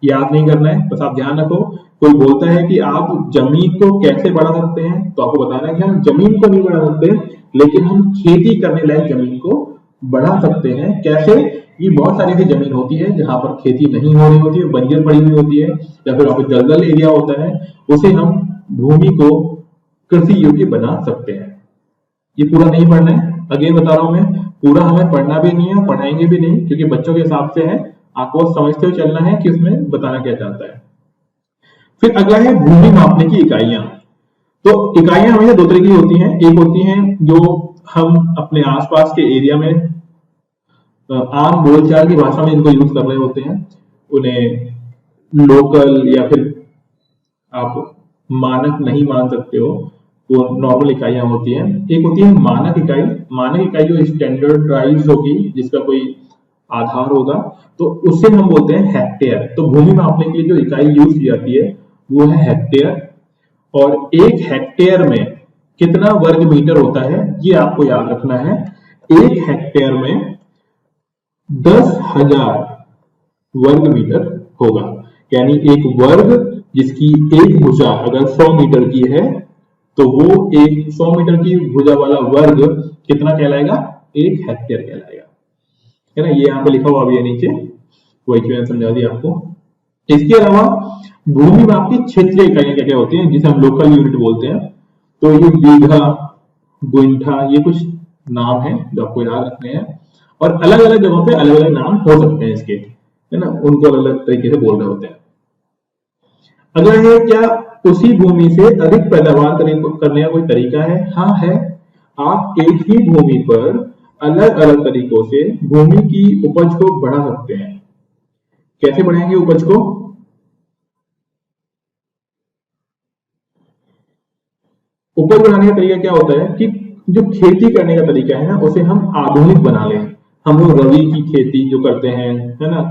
याद नहीं करना है, बस आप ध्यान रखो। कोई बोलता है कि आप जमीन को कैसे बढ़ा सकते हैं, तो आपको बताना है कि हम जमीन को नहीं बढ़ा सकते, लेकिन हम खेती करने लायक जमीन को बढ़ा सकते हैं। कैसे? ये बहुत सारी ऐसी जमीन होती है जहां पर खेती नहीं हो रही होती है, बंजर पड़ी हुई होती है, या फिर वहां पर दलदल एरिया होता है, उसे हम भूमि को कृषि योग्य बना सकते हैं। ये पूरा नहीं पढ़ना है, अगेन बता रहा हूं मैं, पूरा हमें पढ़ना भी नहीं है, पढ़ाएंगे भी नहीं, क्योंकि बच्चों के हिसाब से है, आपको समझते हुए चलना है कि उसमें बताना क्या चाहता है। फिर अगला है भूमि मापने की इकाइयां। तो इकाइयां हमेशा दो तरह की होती हैं। एक होती हैं जो हम अपने आसपास के एरिया में आम बोलचाल की भाषा में इनको यूज कर रहे होते हैं। उन्हें लोकल या फिर आप मानक नहीं मान सकते हो, वो नॉर्मल इकाइयां होती हैं। एक होती है मानक इकाई। मानक इकाई जो स्टैंडर्डाइज होगी, जिसका कोई आधार होगा, तो उससे हम बोलते हैं हेक्टेयर। तो भूमि मापने के लिए जो इकाई यूज की जाती है वो है हेक्टेयर। और एक हेक्टेयर में कितना वर्ग मीटर होता है ये आपको याद रखना है। एक हेक्टेयर में 10,000 वर्ग मीटर होगा। यानी एक वर्ग जिसकी एक भुजा अगर 100 मीटर की है तो वो एक 100 मीटर की भुजा वाला वर्ग कितना कहलाएगा? एक हेक्टेयर कहलाएगा, है ना। ये यहाँ पे लिखा हुआ भी है नीचे, वही मैंने समझा दिया आपको। इसके अलावा भूमि माप की क्षेत्रीय इकाइयां क्या क्या होती हैं, जिसे हम लोकल यूनिट बोलते हैं। तो ये बीघा, गुंठा, ये कुछ नाम है जो आपको याद रखने हैं। और अलग अलग जगहों पे अलग अलग नाम हो सकते हैं इसके, है ना, उनको अलग अलग तरीके से बोल रहे होते हैं। अगला है, क्या उसी भूमि से अधिक पैदावार करने का कोई तरीका है? हाँ है। आप एक ही भूमि पर अलग अलग तरीकों से भूमि की उपज को बढ़ा सकते हैं। कैसे बढ़ाएंगे उपज को? उपज बढ़ाने का तरीका क्या होता है कि जो खेती करने का तरीका है ना, उसे हम आधुनिक बना लें। हम लोग रबी की खेती जो करते हैं, है ना,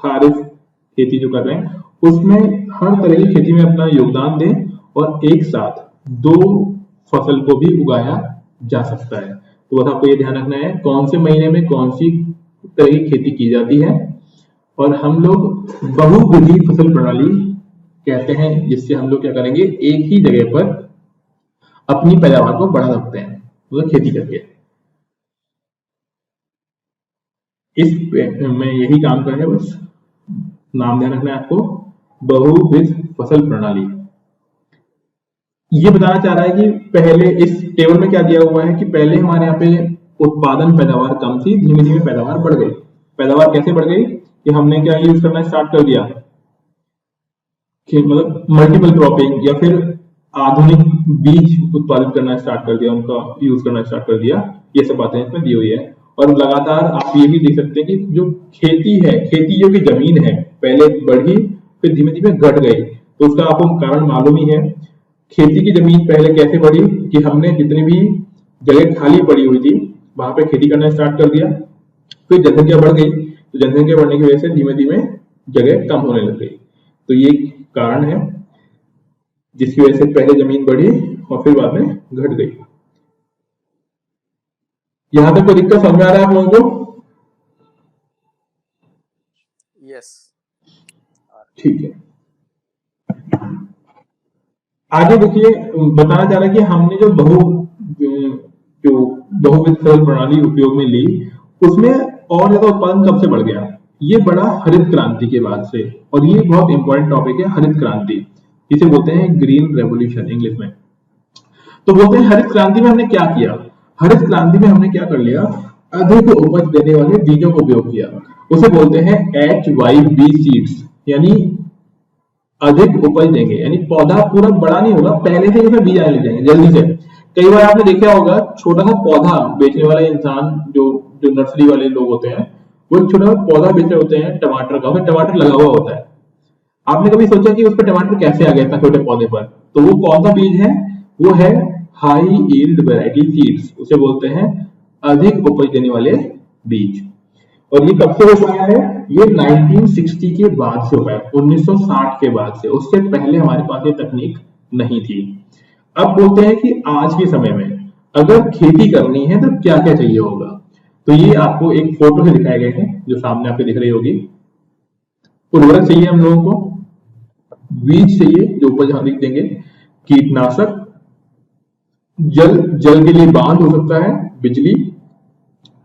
खारिफ खेती जो कर रहे हैं, उसमें हर तरह की खेती में अपना योगदान दें और एक साथ 2 फसल को भी उगाया जा सकता है। तो बस आपको ये ध्यान रखना है कौन से महीने में कौन सी तरह की खेती की जाती है। और हम लोग बहुविधि फसल प्रणाली कहते हैं, जिससे हम लोग क्या करेंगे, एक ही जगह पर अपनी पैदावार को बढ़ा सकते हैं, मतलब खेती करके। इस में यही काम कर रहे हैं, बस नाम ध्यान रखना है आपको, बहुविध फसल प्रणाली। ये बताना चाह रहा है कि पहले इस टेबल में क्या दिया हुआ है कि पहले हमारे यहाँ पे उत्पादन पैदावार कम थी, धीमे धीमे पैदावार बढ़ गई। पैदावार कैसे बढ़ गई कि हमने क्या यूज करना स्टार्ट कर दिया, कि मतलब मल्टीपल क्रॉपिंग या फिर आधुनिक बीज उत्पादित करना स्टार्ट कर दिया, उनका यूज करना स्टार्ट कर दिया। ये सब बातें इसमें दी हुई है। और लगातार आप ये भी देख सकते हैं कि जो खेती है, खेती जो की जमीन है, पहले बढ़ी फिर धीमे धीमे घट गई। तो उसका आपको कारण मालूम ही है। खेती की जमीन पहले कैसे बढ़ी कि हमने जितनी भी जगह खाली पड़ी हुई थी वहां पे खेती करना स्टार्ट कर दिया। फिर जनसंख्या बढ़ गई, तो जनसंख्या बढ़ने की वजह से धीमे धीमे जगह कम होने लग गई। तो ये कारण है जिसकी वजह से पहले जमीन बढ़ी और फिर बाद में घट गई। यहां तक कोई दिक्कत समझ आ रहा है आप लोगों को? यस, ठीक है। आगे देखिए, बताना चाह रहा है कि हमने जो बहुविध फसल प्रणाली उपयोग में ली, उसमें और ज्यादा उत्पादन कब से बढ़ गया? ये बड़ा हरित क्रांति के बाद से। और ये बहुत इंपॉर्टेंट टॉपिक है, हरित क्रांति, जिसे बोलते हैं ग्रीन रेवोल्यूशन इंग्लिश में। तो बोलते हैं हरित क्रांति में हमने क्या किया? हरित क्रांति में हमने क्या कर लिया, अधिक उपज देने वाले बीजों का उपयोग किया। उसे बोलते हैं HYB सीड्स, यानी अधिक उपज देंगे। यानी पौधा पूरा बड़ा नहीं होगा, पहले से उसमें बीज आने लग जाएंगे जल्दी से। कई बार आपने देखा होगा, छोटा सा पौधा बेचने वाला इंसान, जो नर्सरी वाले लोग होते हैं, वो एक छोटा सा पौधा बेच रहे होते हैं टमाटर का, उसमें टमाटर लगा हुआ होता है। आपने कभी सोचा कि उस पर टमाटर कैसे आ गया इतना छोटे पौधे पर? तो वो कौन सा बीज है? वो है हाई यील्ड वैरायटी सीड्स, उसे बोलते हैं अधिक उपज देने वाले बीज। और ये कब से हो पाया है? ये 1960 के बाद से हो पाया, 1960 के बाद से। उससे पहले हमारे पास ये तकनीक नहीं थी। अब बोलते हैं कि आज के समय में अगर खेती करनी है तो क्या क्या चाहिए होगा। तो ये आपको एक फोटो से दिखाए गए हैं, जो सामने आपको दिख रही होगी। उर्वरक चाहिए हम लोगों को, बीज चाहिए जो उपज हम लिख देंगे, कीटनाशक, जल के लिए बांध हो सकता है, बिजली,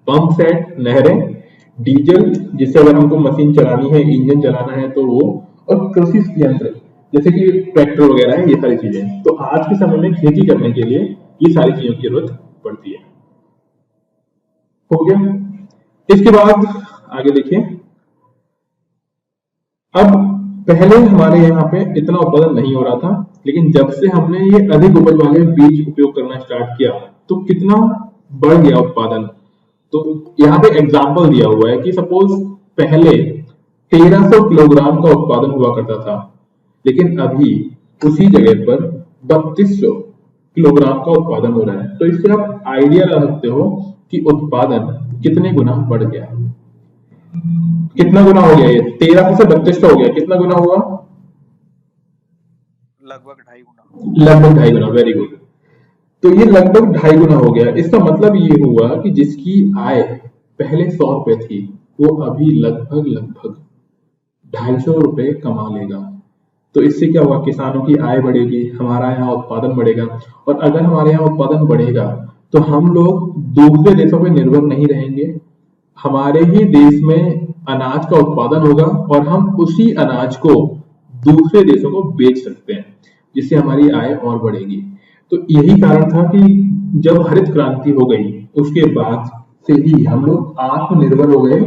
पंप सेट, नहरें, डीजल जिससे अगर हमको मशीन चलानी है, इंजन चलाना है तो वो, और कृषि यंत्र जैसे कि ट्रैक्टर वगैरह है, ये सारी चीजें। तो आज के समय में खेती करने के लिए ये सारी चीजों की जरूरत पड़ती है। हो गया। इसके बाद आगे देखिए, अब पहले हमारे यहाँ पे इतना उत्पादन नहीं हो रहा था, लेकिन जब से हमने ये अधिक उपज वाले बीज उपयोग करना स्टार्ट किया तो कितना बढ़ गया उत्पादन। तो यहाँ पे एग्जाम्पल दिया हुआ है कि सपोज पहले 1300 किलोग्राम का उत्पादन हुआ करता था, लेकिन अभी उसी जगह पर 3200 किलोग्राम का उत्पादन हो रहा है। तो इससे आप आइडिया लगा सकते हो कि उत्पादन कितने गुना बढ़ गया। कितना गुना हो गया? ये 1300 से 3200 हो गया, कितना गुना हुआ? लगभग 2.5 गुना। लगभग 2.5 गुना, वेरी गुड। तो ये लगभग 2.5 गुना हो गया। इसका मतलब ये हुआ कि जिसकी आय पहले 100 रुपए थी वो अभी लगभग 250 रुपए कमा लेगा। तो इससे क्या हुआ? किसानों की आय बढ़ेगी, हमारा यहाँ उत्पादन बढ़ेगा, और अगर हमारे यहाँ उत्पादन बढ़ेगा तो हम लोग दूसरे देशों पर निर्भर नहीं रहेंगे। हमारे ही देश में अनाज का उत्पादन होगा और हम उसी अनाज को दूसरे देशों को बेच सकते हैं, जिससे हमारी आय और बढ़ेगी। तो यही कारण था कि जब हरित क्रांति हो गई उसके बाद से ही हम लोग आत्मनिर्भर हो गए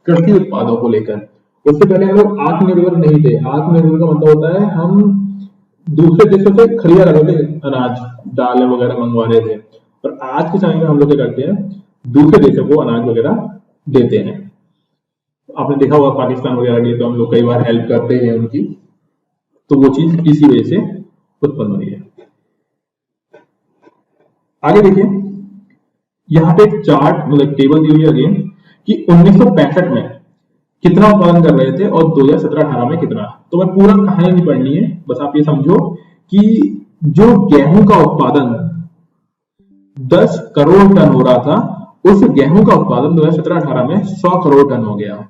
कृषि उत्पादों को लेकर। उससे पहले हम लोग आत्मनिर्भर नहीं थे। आत्मनिर्भर का मतलब होता है हम दूसरे देशों से खरीदा रहे थे, अनाज दालें वगैरह मंगवा रहे थे। और आज के समय में हम लोग क्या करते हैं? दूसरे देशों को अनाज वगैरह देते हैं। आपने देखा होगा पाकिस्तान वगैरह की, तो हम लोग कई बार हेल्प करते हैं उनकी। तो वो चीज इसी वजह से उत्पन्न हुई है। आगे देखिए, यहाँ पे एक चार्ट मतलब टेबल दी हुई है अगेन कि 1965 में कितना उत्पादन कर रहे थे और 2017-18 में कितना। तो मैं पूरा कहानी नहीं पढ़नी है, बस आप ये समझो कि जो गेहूं का उत्पादन 10 करोड़ टन हो रहा था, उस गेहूं का उत्पादन 2017-18 में 100 करोड़ टन हो गया।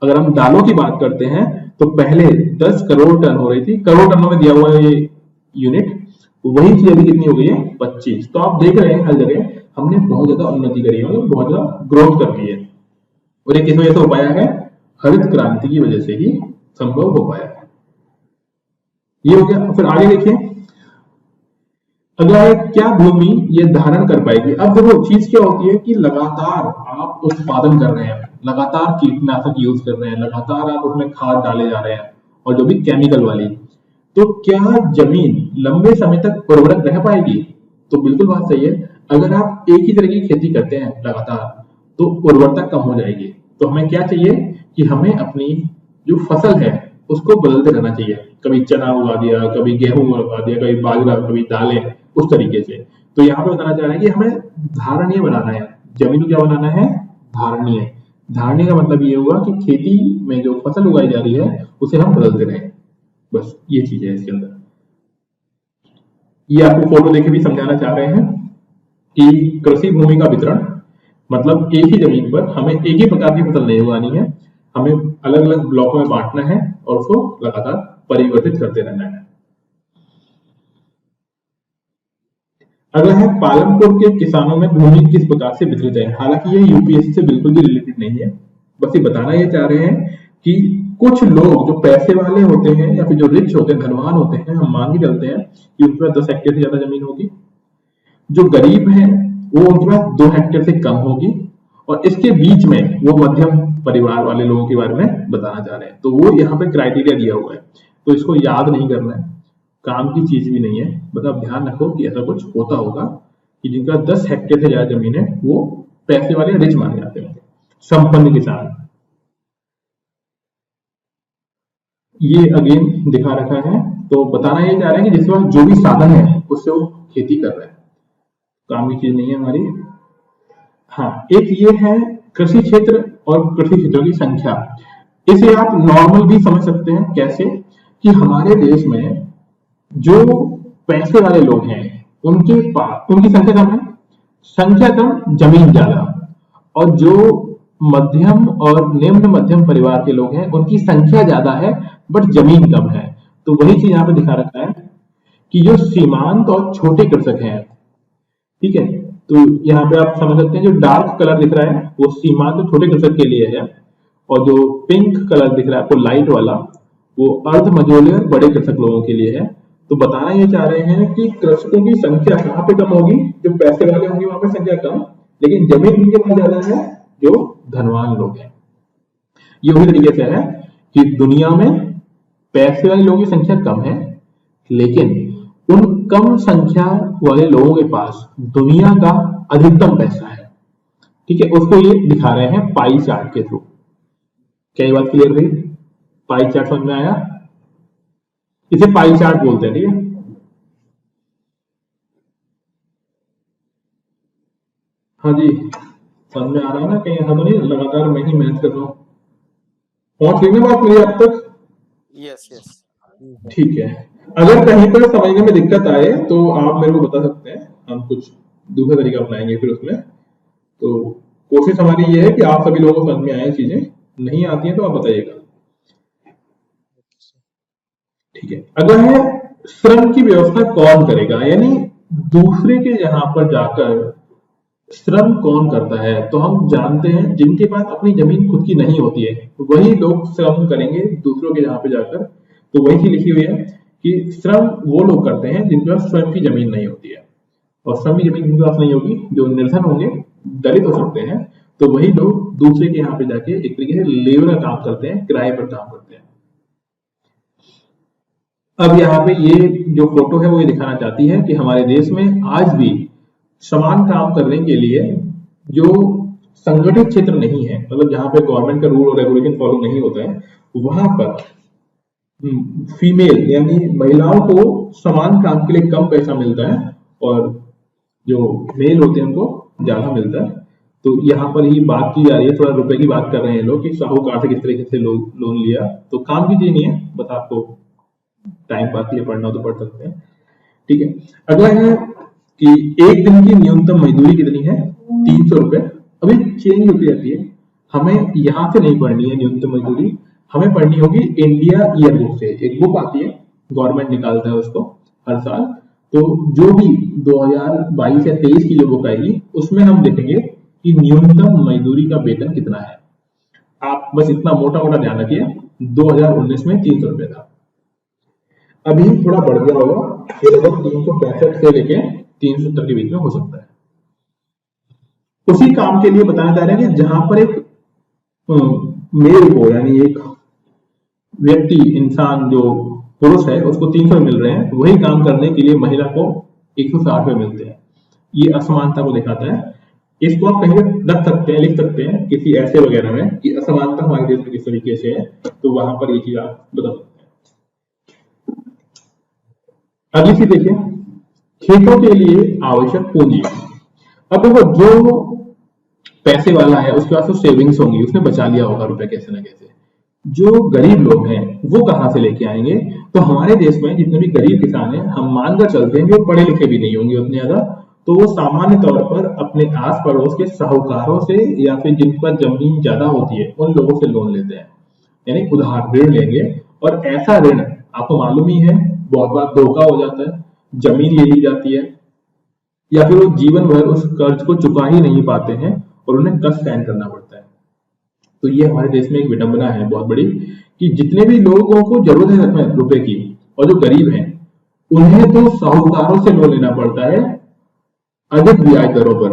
अगर हम दालों की बात करते हैं तो पहले 10 करोड़ टन हो रही थी, करोड़ टनों में दिया हुआ है ये यूनिट, वही चीज अभी कितनी हो गई है? 25। तो आप देख रहे हैं हर जगह हमने बहुत ज्यादा उन्नति करी है, मतलब बहुत ज्यादा ग्रोथ कर ली है। और ये किस वजह से हो पाया है? हरित क्रांति की वजह से ही संभव हो पाया है। ये हो गया। फिर आगे देखिए, अगला है क्या भूमि ये धारण कर पाएगी। अब देखो चीज क्या होती है कि लगातार आप उत्पादन कर रहे हैं, लगातार कीटनाशक यूज कर रहे हैं, लगातार आप उसमें खाद डाले जा रहे हैं, और जो भी केमिकल वाली, तो क्या जमीन लंबे समय तक उर्वरक रह पाएगी? तो बिल्कुल बात सही है। अगर आप एक ही तरह की खेती करते हैं लगातार तो उर्वरता कम हो जाएगी। तो हमें क्या चाहिए कि हमें अपनी जो फसल है उसको बदलते रहना चाहिए। कभी चना उगा दिया, कभी गेहूं उगा दिया, कभी बाजरा, कभी दालें, उस तरीके से। तो यहाँ पे बताना चाह रहे हैं कि हमें धारणीय बनाना है जमीन को। क्या बनाना है? धारणीय। धारणीय का मतलब ये हुआ कि खेती में जो फसल उगाई जा रही है उसे हम बदलते रहें। बस ये चीज है इसके अंदर। ये आपको फोटो देखे भी समझाना चाह रहे हैं कि कृषि भूमि का वितरण मतलब एक ही जमीन पर हमें एक ही प्रकार की फसल नहीं उगानी है, हमें अलग अलग ब्लॉकों में बांटना है और उसको लगातार परिवर्तित करते रहना है। अगला है पालनपुर के किसानों में भूमि किस प्रकार से वितरित है। हालांकि ये यूपीएससी से बिल्कुल भी रिलेटेड नहीं है, बस ये बताना ये चाह रहे हैं कि कुछ लोग जो पैसे वाले होते हैं या फिर जो रिच होते हैं, धनवान होते हैं, हम मान के चलते हैं कि उनके पास 10 हेक्टेयर से ज्यादा जमीन होगी। जो गरीब हैं वो उनके पास 2 हेक्टेयर से कम होगी, और इसके बीच में वो मध्यम परिवार वाले लोगों के बारे में बताना चाह रहे हैं। तो वो यहाँ पे क्राइटेरिया दिया हुआ है, तो इसको याद नहीं करना है, काम की चीज भी नहीं है। बस आप ध्यान रखो कि ऐसा कुछ होता होगा कि जिनका 10 हेक्टेयर से ज्यादा जमीन है वो पैसे वाले रिच माने जाते हैं, संपन्न किसान। ये अगेन दिखा रखा है, तो बताना ये चाह रहे हैं कि जिसके पास जो भी साधन है उससे वो खेती कर रहे हैं, काम की चीज नहीं है हमारी। हाँ, एक ये है कृषि क्षेत्र और कृषि क्षेत्रों की संख्या। इसे आप नॉर्मल भी समझ सकते हैं। कैसे? कि हमारे देश में जो पैसे वाले लोग हैं उनके पास उनकी संख्या कम है, संख्या कम जमीन ज्यादा, और जो मध्यम और निम्न मध्यम परिवार के लोग हैं उनकी संख्या ज्यादा है बट जमीन कम है। तो वही चीज यहाँ पे दिखा रखा है कि जो सीमांत और छोटे कृषक हैं, ठीक है, तो यहाँ पे आप समझ सकते हैं जो डार्क कलर दिख रहा है वो सीमांत और छोटे कृषक के लिए है, और जो पिंक कलर दिख रहा है आपको लाइट वाला वो अर्ध मझोले और बड़े कृषक लोगों के लिए है। तो बताना ये चाह रहे हैं कि कृषकों की संख्या कहाँ पे कम होगी? जो पैसे वाले होंगे वहां पे संख्या कम, लेकिन जमीन जिनके पास ज्यादा है जो धनवान लोग हैं। ये उसी तरीके से है कि दुनिया में पैसे वाले लोगों की संख्या कम है, लेकिन उन कम संख्या वाले लोगों के पास दुनिया का अधिकतम पैसा है। ठीक है, उसको ये दिखा रहे हैं पाई चार्ट के थ्रू। क्या ये बात क्लियर रही? पाई चार्ट समझ में आया? इसे पाई चार्ट बोलते हैं। ठीक है, हाँ जी, समझ में आ रहा है ना? कहीं ऐसा तो नहीं लगातार मैं ही मेहनत कर रहा हूँ? पहुंच गई ना बात मेरी अब तक? यस यस ठीक है, अगर कहीं पर समझने में दिक्कत आए तो आप मेरे को बता सकते हैं, हम कुछ दूसरा तरीका अपनाएंगे फिर उसमें। तो कोशिश हमारी ये है कि आप सभी लोगों को समझ में आए चीजें, नहीं आती हैं तो आप बताइएगा। ठीक है, अगला है श्रम की व्यवस्था कौन करेगा, यानी दूसरे के यहाँ पर जाकर श्रम कौन करता है। तो हम जानते हैं जिनके पास अपनी जमीन खुद की नहीं होती है वही लोग श्रम करेंगे दूसरों के यहाँ पे जाकर। तो वही चीज लिखी हुई है कि श्रम वो लोग करते हैं जिनके पास स्वयं की जमीन नहीं होती है, और स्वयं की जमीन जिनके पास नहीं होगी, जो निर्धन होंगे, दलित हो सकते हैं, तो वही लोग दूसरे के यहाँ पे जाके एक तरीके से लेबर का काम करते हैं, किराए पर काम करते हैं। अब यहाँ पे ये जो फोटो है वो ये दिखाना चाहती है कि हमारे देश में आज भी समान काम करने के लिए जो संगठित क्षेत्र नहीं है, मतलब जहां पे गवर्नमेंट का रूल और रेगुलेशन फॉलो नहीं होता है, वहां पर फीमेल यानी महिलाओं को समान काम के लिए कम पैसा मिलता है और जो मेल होते हैं उनको ज्यादा मिलता है। तो यहाँ पर ही बात की जा रही है, थोड़ा रुपए की बात कर रहे हैं लोग कि साहूकार से किस तरीके से लोन लिया। तो काम की चीज नहीं है, बस आपको टाइम पास के लिए पढ़ना हो तो पढ़ सकते हैं। ठीक है, अगला है कि एक दिन की न्यूनतम मजदूरी कितनी है? 300 रुपए। अभी चेंज होती रहती है, हमें यहाँ से नहीं पढ़नी है न्यूनतम मजदूरी, हमें पढ़नी होगी इंडिया ईयर बुक से। एक बुक आती है, गवर्नमेंट निकालता है उसको हर साल। तो जो भी 2022 या 23 की जो बुक आएगी उसमें हम देखेंगे कि न्यूनतम मजदूरी का वेतन कितना है। आप बस इतना मोटा मोटा ध्यान रखिए, 2019 में 300 रुपए था, अभी थोड़ा बढ़ गया होगा, ये लगभग 365 से लेके 370 के बीच में हो सकता है। उसी काम के लिए बताना चाह रहे हैं कि जहां पर एक मेल को, यानी एक व्यक्ति, इंसान जो पुरुष है, उसको 300 मिल रहे हैं, वही काम करने के लिए महिला को 160 में मिलते हैं। ये असमानता को दिखाता है। इसको आप कहीं रख सकते हैं, लिख सकते हैं किसी ऐसे वगैरह में कि असमानता हमारे देश में किस तरीके से है, तो वहां पर ये चीज आप बता सकते हैं। अगली चीज देखिए, खेतों के लिए आवश्यक पूंजी। अब देखो, जो पैसे वाला है उसके पास तो सेविंग्स होंगी, उसने बचा लिया होगा रुपए कैसे ना कैसे। जो गरीब लोग हैं वो कहां से लेके आएंगे? तो हमारे देश में जितने भी गरीब किसान हैं, हम मानकर चलते हैं कि वो पढ़े लिखे भी नहीं होंगे उतने ज्यादा, तो वो सामान्य तौर पर अपने आस पड़ोस के साहूकारों से या फिर जिन पर जमीन ज्यादा होती है उन लोगों से लोन लेते हैं, यानी उधार ऋण लेंगे। और ऐसा ऋण आपको मालूम ही है, बहुत बार धोखा हो जाता है, जमीन ले ली जाती है, या फिर वो जीवन भर उस कर्ज को चुका ही नहीं पाते हैं और उन्हें कष्ट सहन करना पड़ता है। तो ये हमारे देश में एक विडंबना है बहुत बड़ी कि जितने भी लोगों को जरूरत है सच में रुपए की, और जो गरीब हैं उन्हें तो साहूकारों से लोन लेना पड़ता है अधिक ब्याज दरों पर,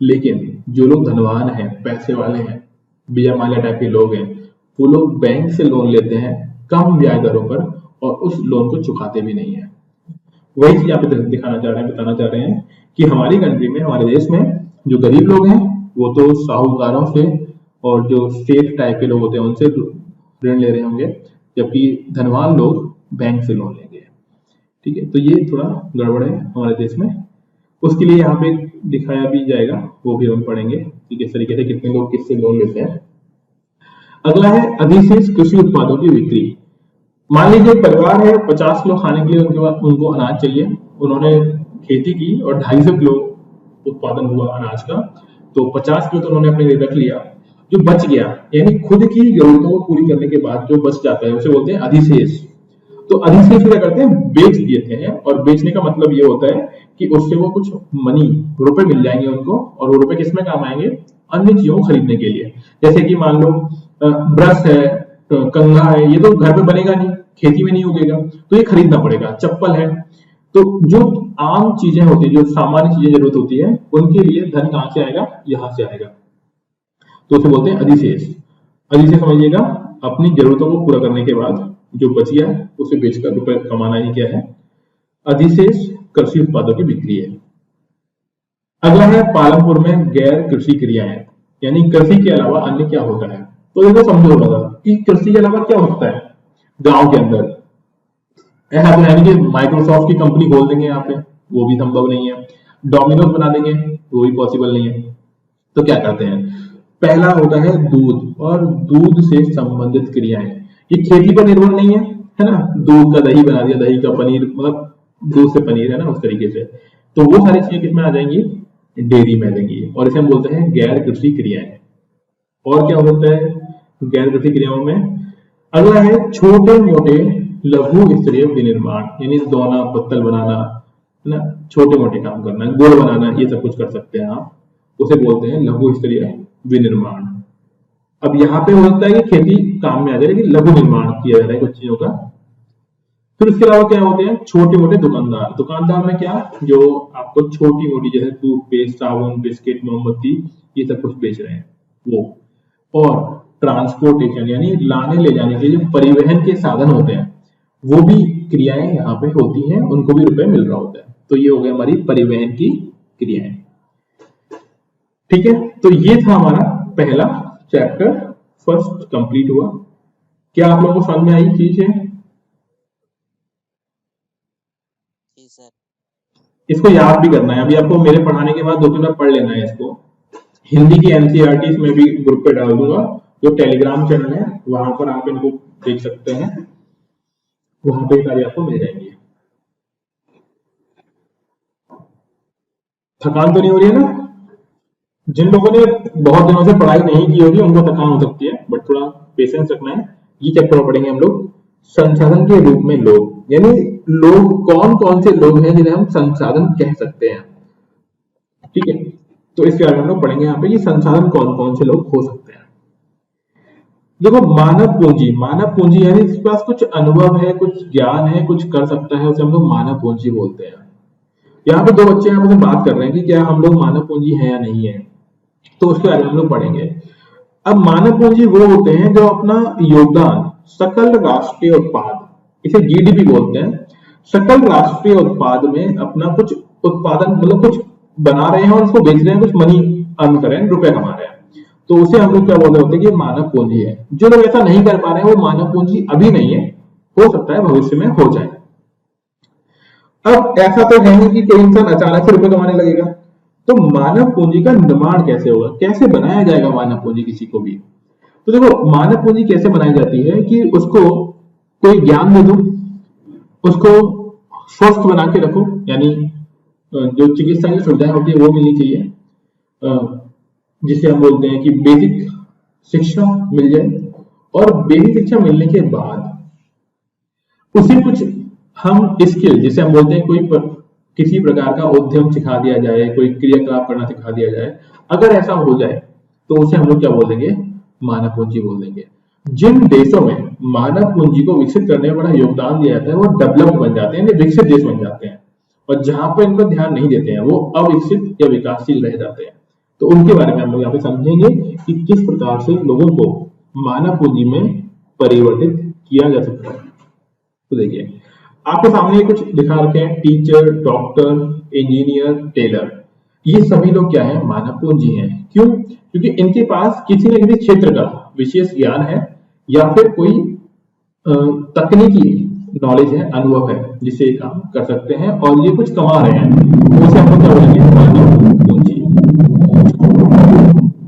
लेकिन जो लोग धनवान हैं, पैसे वाले हैं, बिया माल्या टाइप के लोग हैं, वो लोग बैंक से लोन लेते हैं कम ब्याज दरों पर और उस लोन को चुकाते भी नहीं है। वही चीज यहाँ पे दिखाना चाह रहे हैं, बताना चाह रहे हैं कि हमारी कंट्री में, हमारे देश में जो गरीब लोग हैं वो तो साहूकारों से और जो सेठ टाइप के लोग होते हैं उनसे ऋण ले रहे होंगे, जबकि धनवान लोग बैंक से लोन लेंगे। ठीक है, तो ये थोड़ा गड़बड़ है हमारे देश में। उसके लिए यहाँ पे दिखाया भी जाएगा, वो भी हम पढ़ेंगे कि किस तरीके से कितने लोग किससे लोन लेते हैं। अगला है अधिशेष कृषि उत्पादों की बिक्री। मान लीजिए परिवार है, 50 किलो खाने के लिए उनके पास उनको अनाज चाहिए, उन्होंने खेती की और 250 किलो उत्पादन हुआ अनाज का, तो 50 किलो तो उन्होंने अपने लिए रख लिया। जो बच गया, यानी खुद की जरूरतों को पूरी करने के बाद जो बच जाता है उसे बोलते हैं अधिशेष। तो अधिशेष क्या करते हैं? बेच देते हैं, और बेचने का मतलब ये होता है कि उससे वो कुछ मनी, रुपए मिल जाएंगे उनको, और वो रुपए किसमें काम आएंगे? अन्य चीजों को खरीदने के लिए। जैसे कि मान लो ब्रश है, कंघा है, ये तो घर में बनेगा नहीं, खेती में नहीं उगेगा, तो ये खरीदना पड़ेगा। चप्पल है, तो जो आम चीजें होती है, जो सामान्य चीजें जरूरत होती है, उनके लिए धन कहां से आएगा? यहां से आएगा, तो उसे बोलते हैं अधिशेष। अधिशेष समझिएगा, अपनी जरूरतों को पूरा करने के बाद जो बच गया उसे बेचकर रुपए कमाना ही क्या है? अधिशेष कृषि उत्पादों की बिक्री है। अगला है पालनपुर में गैर कृषि क्रियाएं। यानी कृषि के अलावा अन्य क्या होता है। तो देखो समझो होगा कि कृषि के अलावा क्या होता है गांव के अंदर। ऐसा तो है नहीं कि माइक्रोसॉफ्ट की कंपनी खोल देंगे यहाँ पे, वो भी संभव नहीं है। डोमिनोज बना देंगे, वो भी पॉसिबल नहीं है। तो क्या करते हैं, पहला होता है दूध और दूध से संबंधित क्रियाएं। ये खेती पर निर्भर नहीं है ना। दूध का दही बना दिया, दही का पनीर, मतलब दूध से पनीर है ना, उस तरीके से। तो वो सारी चीजें किसमें आ जाएंगी, डेयरी में आ जाएंगी। और इसे हम बोलते हैं गैर कृषि क्रियाएं। और क्या होता है गैर कृषि क्रियाओं में, अगला है छोटे मोटे लघु स्तरीय विनिर्माण, यानी दौना पत्तल बनाना है ना, छोटे मोटे काम करना, गुड़ बनाना, ये सब कुछ कर सकते हैं आप, उसे बोलते हैं लघु स्तरीय विनिर्माण। अब यहाँ पे हो सकता है कि खेती काम में आ जाए, लेकिन लघु निर्माण किया जा रहा है कुछ चीजों का। फिर उसके अलावा क्या होते हैं छोटे मोटे दुकानदार। दुकानदार में क्या, जो आपको छोटी मोटी जैसे टूथपेस्ट, साबुन, बिस्किट, मोमबत्ती, ये सब कुछ बेच रहे हैं वो। और ट्रांसपोर्टेशन यानी लाने ले जाने के जो परिवहन के साधन होते हैं, वो भी क्रियाएं यहाँ पे होती हैं, उनको भी रुपए मिल रहा होता है। तो ये हो गया हमारी परिवहन की क्रियाएं। ठीक है, तो ये था हमारा पहला चैप्टर, फर्स्ट कंप्लीट हुआ। क्या आप लोगों को समझ में आई चीज है? जी सर। इसको याद भी करना है, अभी आपको मेरे पढ़ाने के बाद 2-3 बार पढ़ लेना है इसको। हिंदी की एनसीईआरटी में भी ग्रुप पे डाल दूंगा, जो टेलीग्राम चैनल है वहां पर आप इनको देख सकते हैं, वहां पे सारी आपको मिल जाएंगी। थकान तो नहीं हो रही है ना? जिन लोगों ने बहुत दिनों से पढ़ाई नहीं की होगी उनको थकान हो सकती है, बट थोड़ा पेशेंस रखना है। ये चैप्टर में पढ़ेंगे हम लोग संसाधन के रूप में लोग, यानी लोग कौन कौन से लोग हैं जिन्हें हम संसाधन कह सकते हैं। ठीक है, तो इसके बारे में हम लोग पढ़ेंगे यहाँ पे कि संसाधन कौन कौन से लोग हो सकते हैं। देखो मानव पूंजी यानी जिसके पास कुछ अनुभव है, कुछ ज्ञान है, कुछ कर सकता है, उसे हम लोग मानव पूंजी बोलते हैं। यहाँ पे 2 बच्चे आपस में बात कर रहे हैं कि क्या हम लोग मानव पूंजी है या नहीं है, तो उसके बारे में हम लोग पढ़ेंगे। अब मानव पूंजी वो होते हैं जो अपना योगदान सकल राष्ट्रीय उत्पाद, इसे जीडीपी बोलते हैं, सकल राष्ट्रीय उत्पाद में अपना कुछ उत्पादन, मतलब कुछ बना रहे हैं और उसको बेच रहे हैं, कुछ मनी अर्न कर रहे हैं, रुपए कमा रहे हैं, तो उसे हम लोग क्या बोल रहे होते हैं कि मानव पूंजी है। जो लोग ऐसा नहीं कर पा रहे हैं वो मानव पूंजी अभी नहीं है, हो सकता है भविष्य में हो जाए। अब ऐसा तो है नहीं कि कोई इंसान अचानक से रुपए कमाने लगेगा, तो मानव पूंजी का निर्माण कैसे होगा, कैसे बनाया जाएगा मानव पूंजी किसी को भी। तो देखो मानव पूंजी कैसे बनाई जाती है कि उसको कोई ज्ञान दे दो, उसको स्वस्थ बना के रखो, यानी जो चिकित्सा की सुविधाएं होती है वो मिलनी चाहिए, जिसे हम बोलते हैं कि बेसिक शिक्षा मिल जाए। और बेसिक शिक्षा मिलने के बाद उसे कुछ हम स्किल, जिसे हम बोलते हैं किसी प्रकार का उद्यम सिखा दिया जाए, कोई क्रियाकलाप करना सिखा दिया जाए, अगर ऐसा हो जाए तो उसे हम लोग क्या बोल देंगे, मानव पूंजी बोल देंगे। जिन देशों में मानव पूंजी को विकसित करने में बड़ा योगदान दिया जाता है वो डेवलप्ड बन जाते हैं, विकसित देश बन जाते हैं, और जहां पर इन पर ध्यान नहीं देते हैं वो अविकसित या विकासशील रह जाते हैं। तो उनके बारे में हम लोग यहाँ पे समझेंगे कि किस प्रकार से लोगों को मानव पूंजी में परिवर्तित किया जा सकता है। तो देखिए आपके सामने कुछ दिखा रखे हैं, टीचर, डॉक्टर, इंजीनियर, टेलर, ये सभी लोग क्या है, मानव पूंजी हैं। क्यों? क्योंकि इनके पास किसी न किसी क्षेत्र का विशेष ज्ञान है या फिर कोई तकनीकी नॉलेज है, अनुभव है, जिससे ये काम कर सकते हैं और ये कुछ कमा रहे हैं, तो उसे हम क्या बोलेंगे, मानव पूंजी।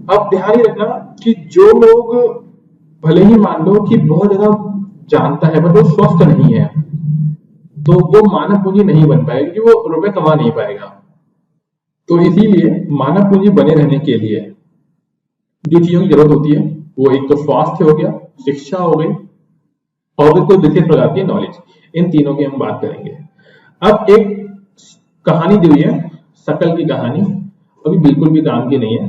अब ध्यान ही रखना कि जो लोग भले ही मान लो कि बहुत ज्यादा जानता है पर वो स्वस्थ नहीं है, तो वो मानव पूंजी नहीं बन पाएगा क्योंकि वो रुपए कमा नहीं पाएगा। तो इसीलिए मानव पूंजी बने रहने के लिए जो चीजों की जरूरत होती है वो एक तो स्वास्थ्य हो गया, शिक्षा हो गई, और भी कोई विशेष प्रकार की नॉलेज, इन तीनों की हम बात करेंगे। अब एक कहानी दी हुई है, शकल की कहानी, अभी बिल्कुल भी काम की नहीं है,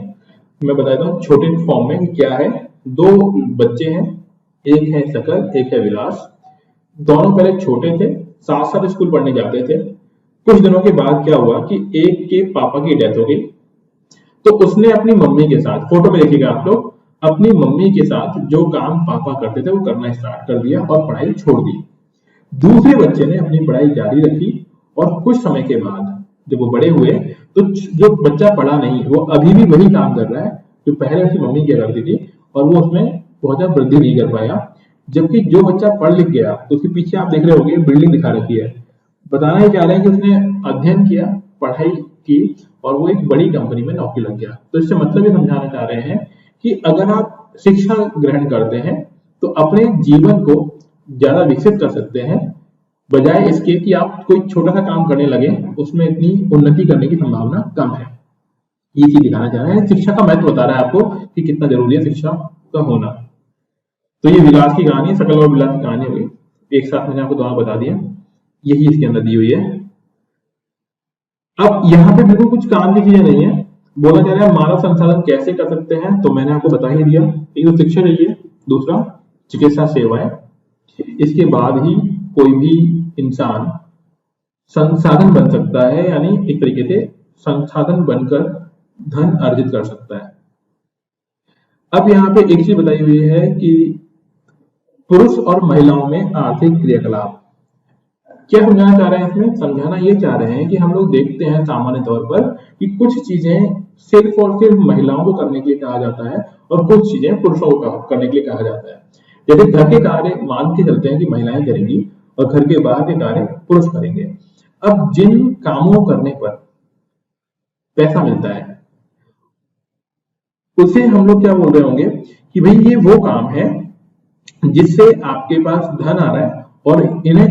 मैं बताता हूँ छोटे फॉर्म में क्या है। 2 बच्चे हैं, एक है शकल, एक है विलास। दोनों पहले छोटे थे, साथ साथ स्कूल पढ़ने जाते थे। कुछ दिनों के बाद क्या हुआ कि एक के पापा की डेथ हो गई, तो उसने अपनी मम्मी के साथ, फोटो में देखिएगा आप लोग, अपनी मम्मी के साथ जो काम पापा करते थे वो करना स्टार्ट कर दिया और पढ़ाई छोड़ दी। दूसरे बच्चे ने अपनी पढ़ाई जारी रखी और कुछ समय के बाद जब वो बड़े हुए तो जो बच्चा पढ़ा नहीं वो अभी भी वही काम कर रहा है, जो पहले उसकी मम्मी किया करती थी, और वो उसमें बहुत ज्यादा वृद्धि नहीं कर पाया। जबकि जो बच्चा पढ़ लिख गया तो उसके पीछे आप देख रहे होंगे बिल्डिंग दिखा रखी है। बताना ही चाह रहे हैं कि उसने अध्ययन किया, पढ़ाई की, और वो एक बड़ी कंपनी में नौकरी लग गया। तो इससे मतलब ये समझाना चाह रहे हैं कि अगर आप शिक्षा ग्रहण करते हैं तो अपने जीवन को ज्यादा विकसित कर सकते हैं, बजाय इसके कि आप कोई छोटा सा काम करने लगे, उसमें इतनी उन्नति करने की संभावना कम है। ये चीज दिखाना चाह रहे हैं, शिक्षा का महत्व बता रहा है आपको कि कितना जरूरी है शिक्षा का होना। तो ये विलास की कहानी, सकल और विलास की कहानी हो गई, एक साथ मैंने आपको दोनों बता दिया, यही इसके अंदर दी हुई है। अब यहाँ पे बिल्कुल कुछ काम की चीजें नहीं है, बोला जा रहा है मानव संसाधन कैसे कर सकते हैं, तो मैंने आपको बता ही दिया। एक तो शिक्षा चाहिए, दूसरा चिकित्सा सेवाएं, इसके बाद ही कोई भी इंसान संसाधन बन सकता है, यानी एक तरीके से संसाधन बनकर धन अर्जित कर सकता है। अब यहाँ पे एक चीज बताई हुई है कि पुरुष और महिलाओं में आर्थिक क्रियाकलाप, क्या समझाना चाह रहे हैं इसमें? समझाना ये चाह रहे हैं कि हम लोग देखते हैं सामान्य तौर पर कि कुछ चीजें सिर्फ और सिर्फ महिलाओं को करने के लिए कहा जाता है और कुछ चीजें पुरुषों को करने के लिए कहा जाता है। जैसे घर के कार्य मान के चलते हैं कि महिलाएं करेंगी और घर के बाहर के कार्य पुरुष करेंगे। अब जिन कामों करने पर पैसा मिलता है उसे हम लोग क्या बोल रहे होंगे कि भाई ये वो काम है जिससे आपके पास धन आ रहा है, और इन्हें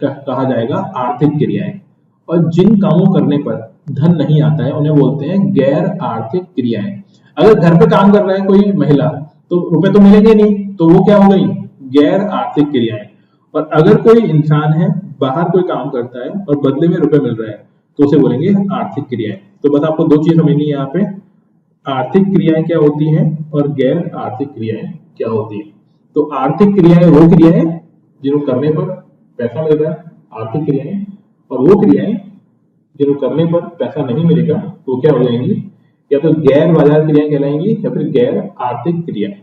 कहा जाएगा आर्थिक क्रियाएं। और जिन कामों करने पर धन नहीं आता है उन्हें बोलते हैं गैर आर्थिक क्रियाएं। अगर घर पे काम कर रहा है कोई महिला तो रुपए तो मिलेंगे नहीं, तो वो क्या हो गई? गैर आर्थिक क्रियाएं। और अगर कोई इंसान है बाहर कोई काम करता है और बदले में रुपए मिल रहा है तो उसे बोलेंगे आर्थिक क्रियाएं। तो बस आपको दो चीज समझनी है यहाँ पे, आर्थिक क्रियाएं क्या होती हैं और गैर आर्थिक क्रियाएं क्या होती हैं। तो आर्थिक क्रियाएं वो क्रियाएं जिनको करने पर पैसा मिल रहा है, आर्थिक क्रियाएं, और वो क्रियाएं जिनको करने पर पैसा नहीं मिलेगा तो क्या हो जाएंगी? या तो गैर बाजार क्रियाएं कहलाएंगी या फिर गैर आर्थिक क्रियाएं।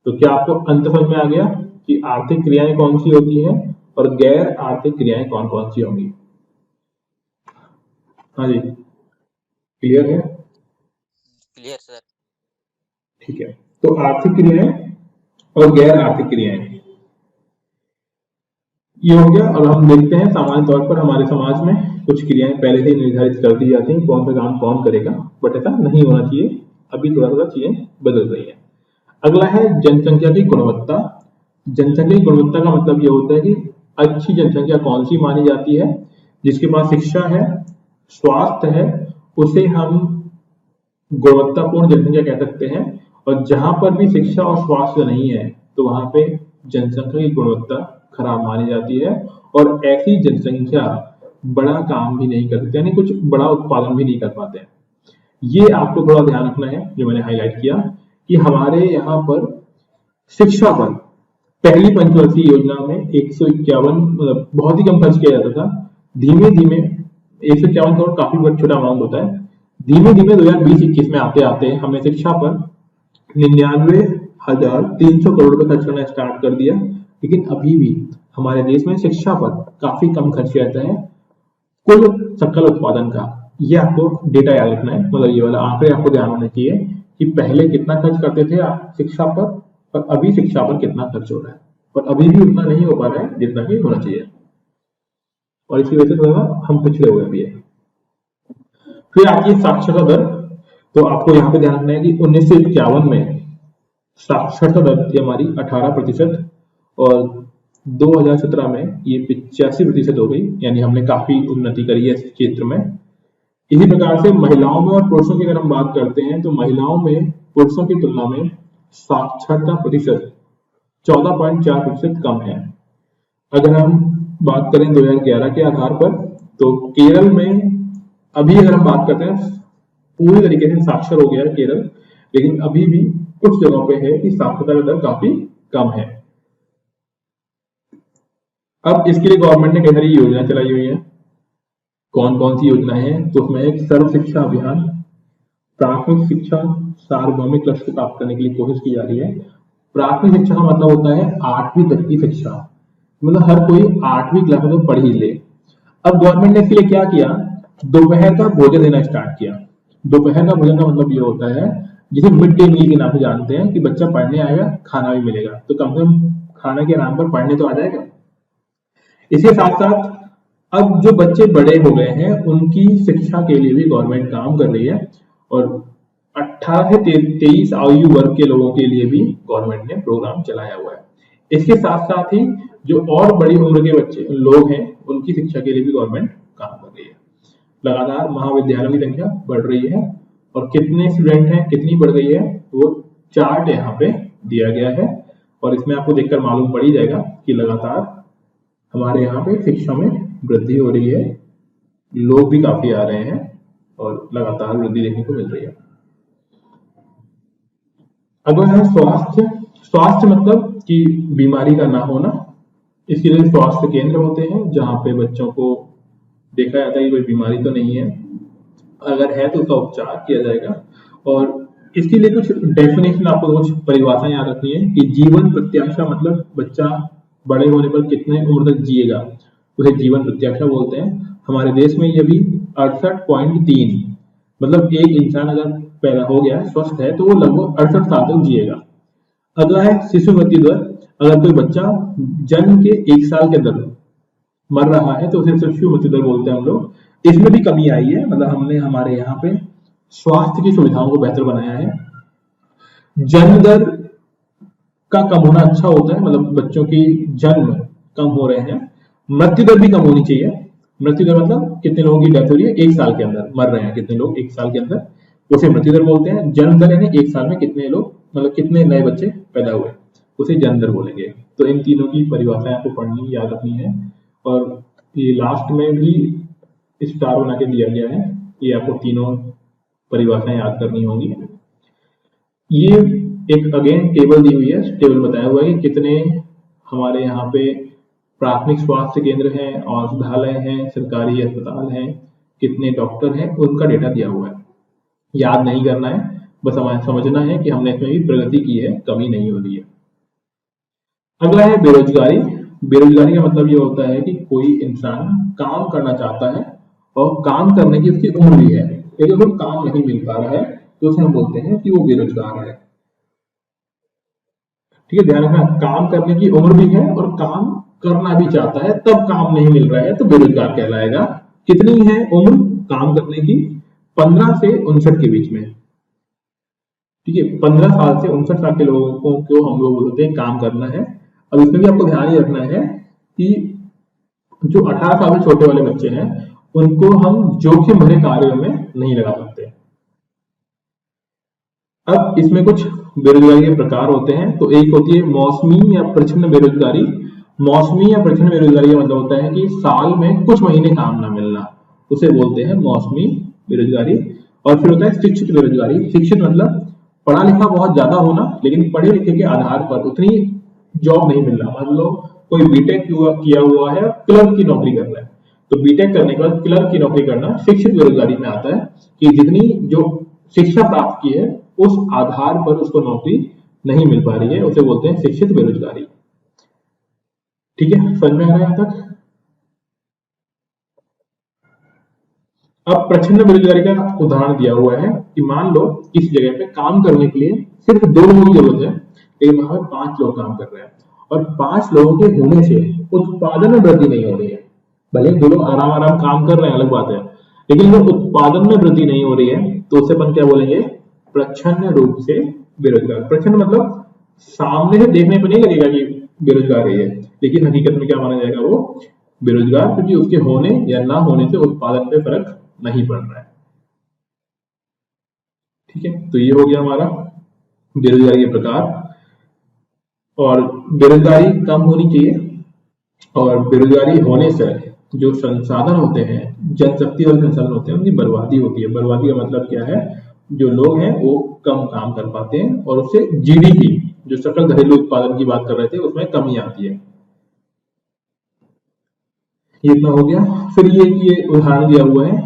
तो क्या आपको अंत समझ में आ गया कि आर्थिक क्रियाएं कौन सी होती हैं और गैर आर्थिक क्रियाएं कौन कौन सी होंगी? हाँ जी, क्लियर है? Clear sir. ठीक है, तो आर्थिक क्रियाएं और गैर आर्थिक क्रियाएं ये हो गया। और हम देखते हैं सामान्य तौर पर हमारे समाज में कुछ क्रियाएं पहले से निर्धारित कर दी जाती हैं, कौन सा काम कौन करेगा, बट ऐसा नहीं होना चाहिए, अभी थोड़ा थोड़ा चीजें बदल रही है। अगला है जनसंख्या की गुणवत्ता। जनसंख्या की गुणवत्ता का मतलब ये होता है कि अच्छी जनसंख्या कौन सी मानी जाती है? जिसके पास शिक्षा है, स्वास्थ्य है, उसे हम गुणवत्तापूर्ण जनसंख्या कह सकते हैं। और जहां पर भी शिक्षा और स्वास्थ्य नहीं है तो वहां पे जनसंख्या की गुणवत्ता खराब मानी जाती है, और ऐसी जनसंख्या बड़ा काम भी नहीं कर सकते, यानी कुछ बड़ा उत्पादन भी नहीं कर पाते हैं। ये आपको थोड़ा ध्यान रखना है, जो मैंने हाईलाइट किया कि हमारे यहाँ पर शिक्षा पर पहली पंचवर्षीय योजना में 151 मतलब बहुत ही कम खर्च किया जाता था। धीमे धीमे 151 करोड़ काफी बहुत छोटा अमाउंट होता है। धीमे धीमे 2020-21 में आते आते हमने शिक्षा पर 99,300 करोड़ रुपए खर्च करना स्टार्ट कर दिया। लेकिन अभी भी हमारे देश में शिक्षा पर काफी कम खर्च किया जाता है कुल सकल उत्पादन का। ये आपको डेटा याद रखना है, मतलब ये वाला आंकड़े आपको ध्यान होना चाहिए कि पहले कितना खर्च करते थे आप शिक्षा पर और अभी शिक्षा पर कितना खर्च हो रहा है, और अभी भी उतना नहीं हो पा रहा है जितना कि होना चाहिए, और इसी वजह से थोड़ा हम पिछड़े हुए भी है। फिर आती है साक्षरता दर। तो आपको यहाँ पे ध्यान रखना है कि 1951 में साक्षरता दर थी हमारी 18%, और 2017 में ये 85% हो गई, यानी हमने काफी उन्नति करी है इस क्षेत्र में। इसी प्रकार से महिलाओं में और पुरुषों की अगर हम बात करते हैं तो महिलाओं में पुरुषों की तुलना में साक्षरता प्रतिशत 14.4% कम है। अगर हम बात करें 2011 के आधार पर तो केरल में अभी अगर हम बात करते हैं पूरी तरीके से साक्षर हो गया है केरल, लेकिन अभी भी कुछ जगहों पे है कि साक्षरता दर काफी कम है। अब इसके लिए गवर्नमेंट ने कई सारी योजना चलाई हुई है। कौन कौन सी योजनाएं हैं? तो उसमें एक सर्व शिक्षा अभियान, प्राथमिक शिक्षा सार्वभौमिक लक्ष्य को प्राप्त करने के लिए कोशिश की जा रही है। प्राथमिक शिक्षा का मतलब होता है 8वीं तक की शिक्षा, मतलब हर कोई 8वीं क्लास में तो पढ़ ही ले। अब गवर्नमेंट ने इसके लिए क्या किया? दोपहर का भोजन देना स्टार्ट किया। दोपहर का भोजन का मतलब ये होता है जिसे मिड डे मील के नाम से जानते हैं कि बच्चा पढ़ने आएगा, खाना भी मिलेगा, तो कम से कम खाना के नाम पर पढ़ने तो आ जाएगा। इसके साथ साथ अब जो बच्चे बड़े हो गए हैं उनकी शिक्षा के लिए भी गवर्नमेंट काम कर रही है, और 18 से 23 आयु वर्ग के लोगों के लिए भी गवर्नमेंट ने प्रोग्राम चलाया हुआ है। इसके साथ साथ ही जो और बड़ी उम्र के बच्चे लोग हैं उनकी शिक्षा के लिए भी गवर्नमेंट काम कर रही है। लगातार महाविद्यालयों की संख्या बढ़ रही है, और कितने स्टूडेंट हैं, कितनी बढ़ गई है, वो चार्ट यहाँ पे दिया गया है, और इसमें आपको देखकर मालूम पड़ ही जाएगा कि लगातार हमारे यहाँ पे शिक्षा में वृद्धि हो रही है, लोग भी काफी आ रहे हैं और लगातार वृद्धि देखने को मिल रही है। अगला है स्वास्थ्य। स्वास्थ्य मतलब कि बीमारी का ना होना। इसके लिए स्वास्थ्य केंद्र होते हैं जहाँ पे बच्चों को देखा जाता है कि कोई बीमारी तो नहीं है, अगर है तो उसका उपचार किया जाएगा। और इसके लिए कुछ डेफिनेशन, आपको कुछ परिभाषा याद रखनी है कि जीवन प्रत्याशा मतलब बच्चा बड़े होने पर कितने उम्र तक जिएगा, उसे जीवन प्रत्याशा बोलते हैं। हमारे देश में ये भी 68.3, मतलब एक इंसान अगर पैदा हो गया स्वस्थ है तो वो लगभग 68 साल तक जिएगा। अगला है शिशु मृत्यु दर। अगर कोई बच्चा जन्म के 1 साल के अंदर मर रहा है तो उसे शिशु मृत्यु दर बोलते हैं हम लोग। इसमें भी कमी आई है, मतलब हमने हमारे यहाँ पे स्वास्थ्य की सुविधाओं को बेहतर बनाया है। जन्म दर का कम होना अच्छा होता है, मतलब बच्चों की जन्म कम हो रहे हैं। मृत्यु दर भी कम होनी चाहिए। मृत्यु दर मतलब कितने लोगों की डेथ हो रही है 1 साल के अंदर, मर रहे हैं कितने लोग 1 साल के अंदर, उसे मृत्यु दर बोलते हैं। जन्म दर यानी 1 साल में कितने लोग, मतलब कितने नए बच्चे पैदा हुए, उसे जन्म दर बोलेंगे। तो इन तीनों की परिभाषाएं आपको पढ़नी याद रखनी है, और ये लास्ट में भी स्टार बना के दिया गया है, ये आपको तीनों परिभाषाएं याद करनी होंगी। ये एक अगेन टेबल दी हुई है, टेबल बताया हुआ है कि कितने हमारे यहाँ पे प्राथमिक स्वास्थ्य केंद्र हैं, औषधालय हैं, सरकारी अस्पताल हैं, कितने डॉक्टर हैं, उनका डेटा दिया हुआ है। याद नहीं करना है, बस हमें समझना है कि हमने इसमें भी प्रगति की है, कमी नहीं हो रही है। अगला है बेरोजगारी। बेरोजगारी का मतलब ये होता है कि कोई इंसान काम करना चाहता है और काम करने की उसकी उम्र भी है, लेकिन वो काम नहीं मिल पा रहा है, तो उसे हम बोलते हैं कि वो बेरोजगार है। ठीक है, ध्यान रखना, काम करने की उम्र भी है और काम करना भी चाहता है, तब काम नहीं मिल रहा है तो बेरोजगार कहलाएगा। कितनी है उम्र काम करने की? 15 से 59 के बीच में। ठीक है, 15 साल से 59 साल के लोगों को हम लोग बोलते हैं काम करना है। अब इसमें भी आपको ध्यान ही रखना है कि जो 18 साल से छोटे वाले बच्चे हैं उनको हम जोखिम भरे कार्यों में नहीं लगा सकते। अब इसमें कुछ बेरोजगारी के प्रकार होते हैं। तो एक होती है मौसमी या प्रच्छन्न बेरोजगारी। मौसमी या प्रच्छन्न बेरोजगारी का मतलब होता है कि साल में कुछ महीने काम ना मिलना, उसे बोलते हैं मौसमी बेरोजगारी। और फिर होता है शिक्षित बेरोजगारी। शिक्षित मतलब पढ़ा लिखा बहुत ज्यादा होना, लेकिन पढ़े लिखे के आधार पर उतनी जॉब नहीं मिल रहा। मतलब कोई बीटेक किया हुआ है, क्लर्क की नौकरी कर रहा है, तो बीटेक करने के बाद क्लर्क की नौकरी करना शिक्षित बेरोजगारी में आता है, कि जितनी जो शिक्षा प्राप्त की है उस आधार पर उसको नौकरी नहीं मिल पा रही है, उसे बोलते हैं शिक्षित बेरोजगारी। ठीक है, समझ में आ रहा है यहां तक? अब प्रच्छन्न बेरोजगारी का उदाहरण दिया हुआ है कि मान लो इस जगह पे काम करने के लिए सिर्फ 2 लोगों की जरूरत है, लेकिन वहां 5 लोग काम कर रहे हैं, और 5 लोगों के होने से उत्पादन में वृद्धि नहीं हो रही है। भले 2 लोग आराम आराम काम कर रहे हैं, अलग बात है, लेकिन जब उत्पादन में वृद्धि नहीं हो रही है तो उसे अपन क्या बोलेंगे? प्रच्छन्न रूप से बेरोजगार। प्रच्छन्न मतलब सामने से देखने पर नहीं लगेगा कि बेरोजगार है, लेकिन हकीकत में क्या माना जाएगा? वो बेरोजगार, क्योंकि उसके होने या ना होने से उत्पादन पे फर्क नहीं पड़ रहा है। ठीक है, तो ये हो गया हमारा बेरोजगारी के प्रकार। और बेरोजगारी कम होनी चाहिए, और बेरोजगारी होने से जो संसाधन होते हैं, जनशक्ति वाले संसाधन होते हैं, उनकी बर्बादी होती है। बर्बादी का मतलब क्या है? जो लोग हैं वो कम काम कर पाते हैं, और उससे जीडीपी, जो सकल घरेलू उत्पादन की बात कर रहे थे, उसमें कमी आती है। ये इतना हो गया। फिर ये उदाहरण दिया हुआ है,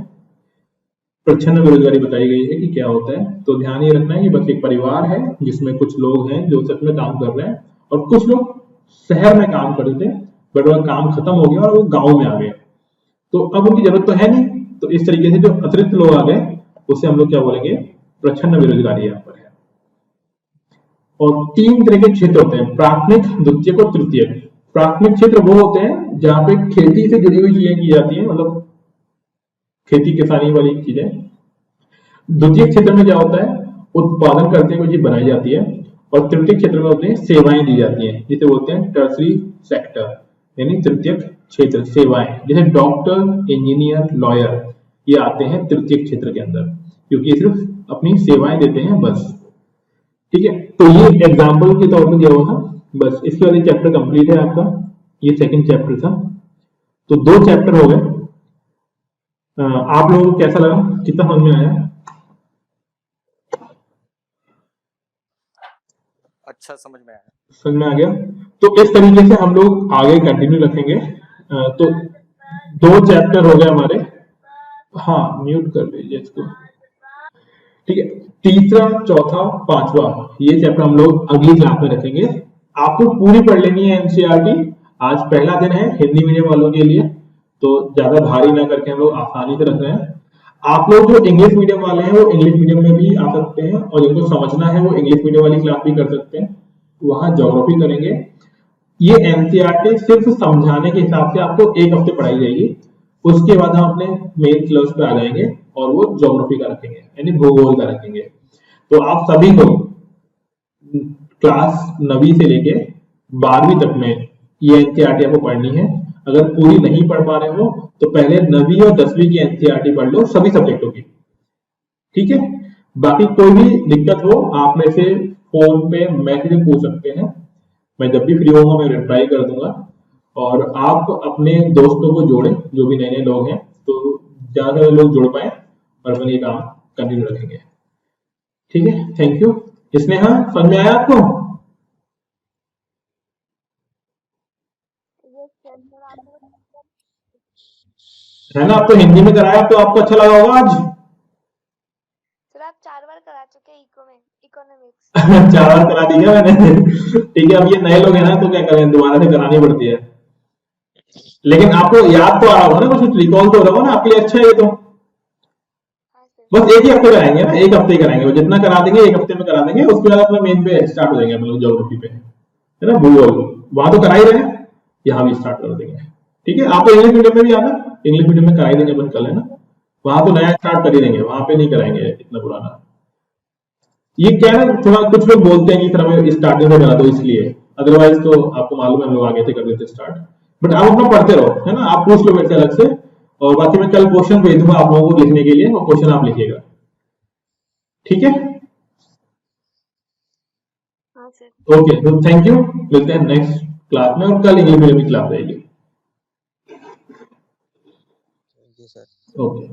प्रच्छन्न बेरोजगारी बताई गई है कि क्या होता है। तो ध्यान ये रखना है कि बस एक परिवार है जिसमें कुछ लोग हैं जो सच में काम कर रहे हैं, और कुछ लोग शहर में काम करते थे, बट वह काम खत्म हो गया और वो गांव में आ गए, तो अब उनकी जरूरत तो है नहीं। तो इस तरीके से जो अतिरिक्त लोग आ गए उसे हम लोग क्या बोलेंगे? प्रच्छन्न बेरोजगारी यहाँ पर है। और 3 तरह के क्षेत्र होते हैं, प्राथमिक, द्वितीयक और तृतीयक। प्राथमिक क्षेत्र वो होते हैं जहां पे खेती से जुड़ी हुई चीजें की जाती हैं, मतलब खेती किसानी वाली चीजें। द्वितीय क्षेत्र में क्या होता है, उत्पादन करते हैं, कोई चीज बनाई जाती है। और तृतीय क्षेत्र में होते हैं सेवाएं दी जाती हैं, जिसे बोलते हैं टर्सरी सेक्टर, यानी तृतीय क्षेत्र सेवाएं। जैसे डॉक्टर, इंजीनियर, लॉयर, ये आते हैं तृतीय क्षेत्र के अंदर, क्योंकि ये सिर्फ अपनी सेवाएं देते हैं बस। ठीक है, तो ये एग्जाम्पल के तौर पर दिया हुआ था बस। इसके बाद चैप्टर कंप्लीट है आपका, ये सेकंड चैप्टर था। तो 2 चैप्टर हो गए। आप लोगों को कैसा लगा, कितना समझ में आया? अच्छा समझ में आया। समझ में आ गया। तो इस तरीके से हम लोग आगे कंटिन्यू रखेंगे। तो 2 चैप्टर हो गए हमारे। हाँ, म्यूट कर दीजिए इसको। ठीक है, तीसरा, चौथा, पांचवा ये चैप्टर हम लोग अगली क्लास में रखेंगे। आपको पूरी पढ़ लेनी है एनसीईआरटी। आज पहला दिन है हिंदी मीडियम वालों के लिए, तो ज्यादा भारी ना करके हम लोग आसानी से रख रहे हैं। आप लोग जो इंग्लिश मीडियम वाले हैं वो इंग्लिश मीडियम में भी आ सकते हैं, और जिनको समझना है वो इंग्लिश मीडियम वाली क्लास भी कर सकते हैं, वहां ज्योग्राफी करेंगे। ये एनसीईआरटी सिर्फ समझाने के हिसाब से आपको 1 हफ्ते पढ़ाई जाएगी। उसके बाद हम अपने मेन सिलेबस पे आ जाएंगे और वो ज्योग्राफी का रखेंगे, यानी भूगोल का रखेंगे। तो आप सभी को क्लास 9वीं से लेके 12वीं तक में ये एनसीईआरटी आपको पढ़नी है। अगर पूरी नहीं पढ़ पा रहे हो तो पहले 9वीं और 10वीं की एनसीईआरटी पढ़ लो, सभी सब्जेक्टों की। ठीक है, बाकी कोई भी दिक्कत हो आप में से फोन पे मैसेज में पूछ सकते हैं, मैं जब भी फ्री होऊंगा मैं रिप्लाई कर दूंगा। और आप अपने दोस्तों को जोड़ें, जो भी नए नए लोग हैं, तो ज्यादा से ज्यादा लोग जुड़ पाए और अपन ये काम कंटिन्यू रखेंगे। ठीक है, थैंक यू। स्नेहा, समझ में आया आपको? है ना, आपको हिंदी में कराया तो आपको अच्छा लगा होगा आज। सर आप 4 बार करा चुके इको में इकोनॉमिक्स। 4 बार करा दी क्या मैंने? ठीक है, अब ये नए लोग हैं ना तो क्या करें, दोबारा से करानी पड़ती है। लेकिन आपको याद तो आ रहा होगा ना, कुछ रिकॉल तो हो रहा होगा ना, आपके लिए अच्छा है ये तो। हाँ सर। बस 1 ही हफ्ते कराएंगे ना, 1 हफ्ते कराएंगे, वो जितना करा देंगे 1 हफ्ते में करा देंगे। उसके बाद अपना मेन पे स्टार्ट हो जाएंगे हम लोग ज्योग्राफी पे, है ना, भूगोल। वहां तो करा ही रहे हैं, यहाँ भी स्टार्ट कर देंगे। ठीक है, आप तो इंग्लिश मीडियम में भी आना, इंग्लिश मीडियम में करा ही देंगे अपन कल, है ना। वहां तो नया स्टार्ट कर ही देंगे, वहां पे नहीं कराएंगे इतना पुराना। ये क्या है, थोड़ा कुछ लोग बोलते हैं कि सर हमें स्टार्टिंग में करा दो, इसलिए। अदरवाइज तो आपको मालूम है हम लोग आगे से कर देते स्टार्ट। बट आप अपना पढ़ते रहो, है ना, आप पूछ लो मेरे से अलग से। और बाकी मैं कल क्वेश्चन भेज दूंगा आप लोगों को लिखने के लिए, और क्वेश्चन आप लिखिएगा। ठीक है, हाँ सर। ओके, तो थैंक यू। मिलते हैं नेक्स्ट क्लास में, और कल इंग्लिश मीडियम की क्लास रहेगी। जी सर। ओके।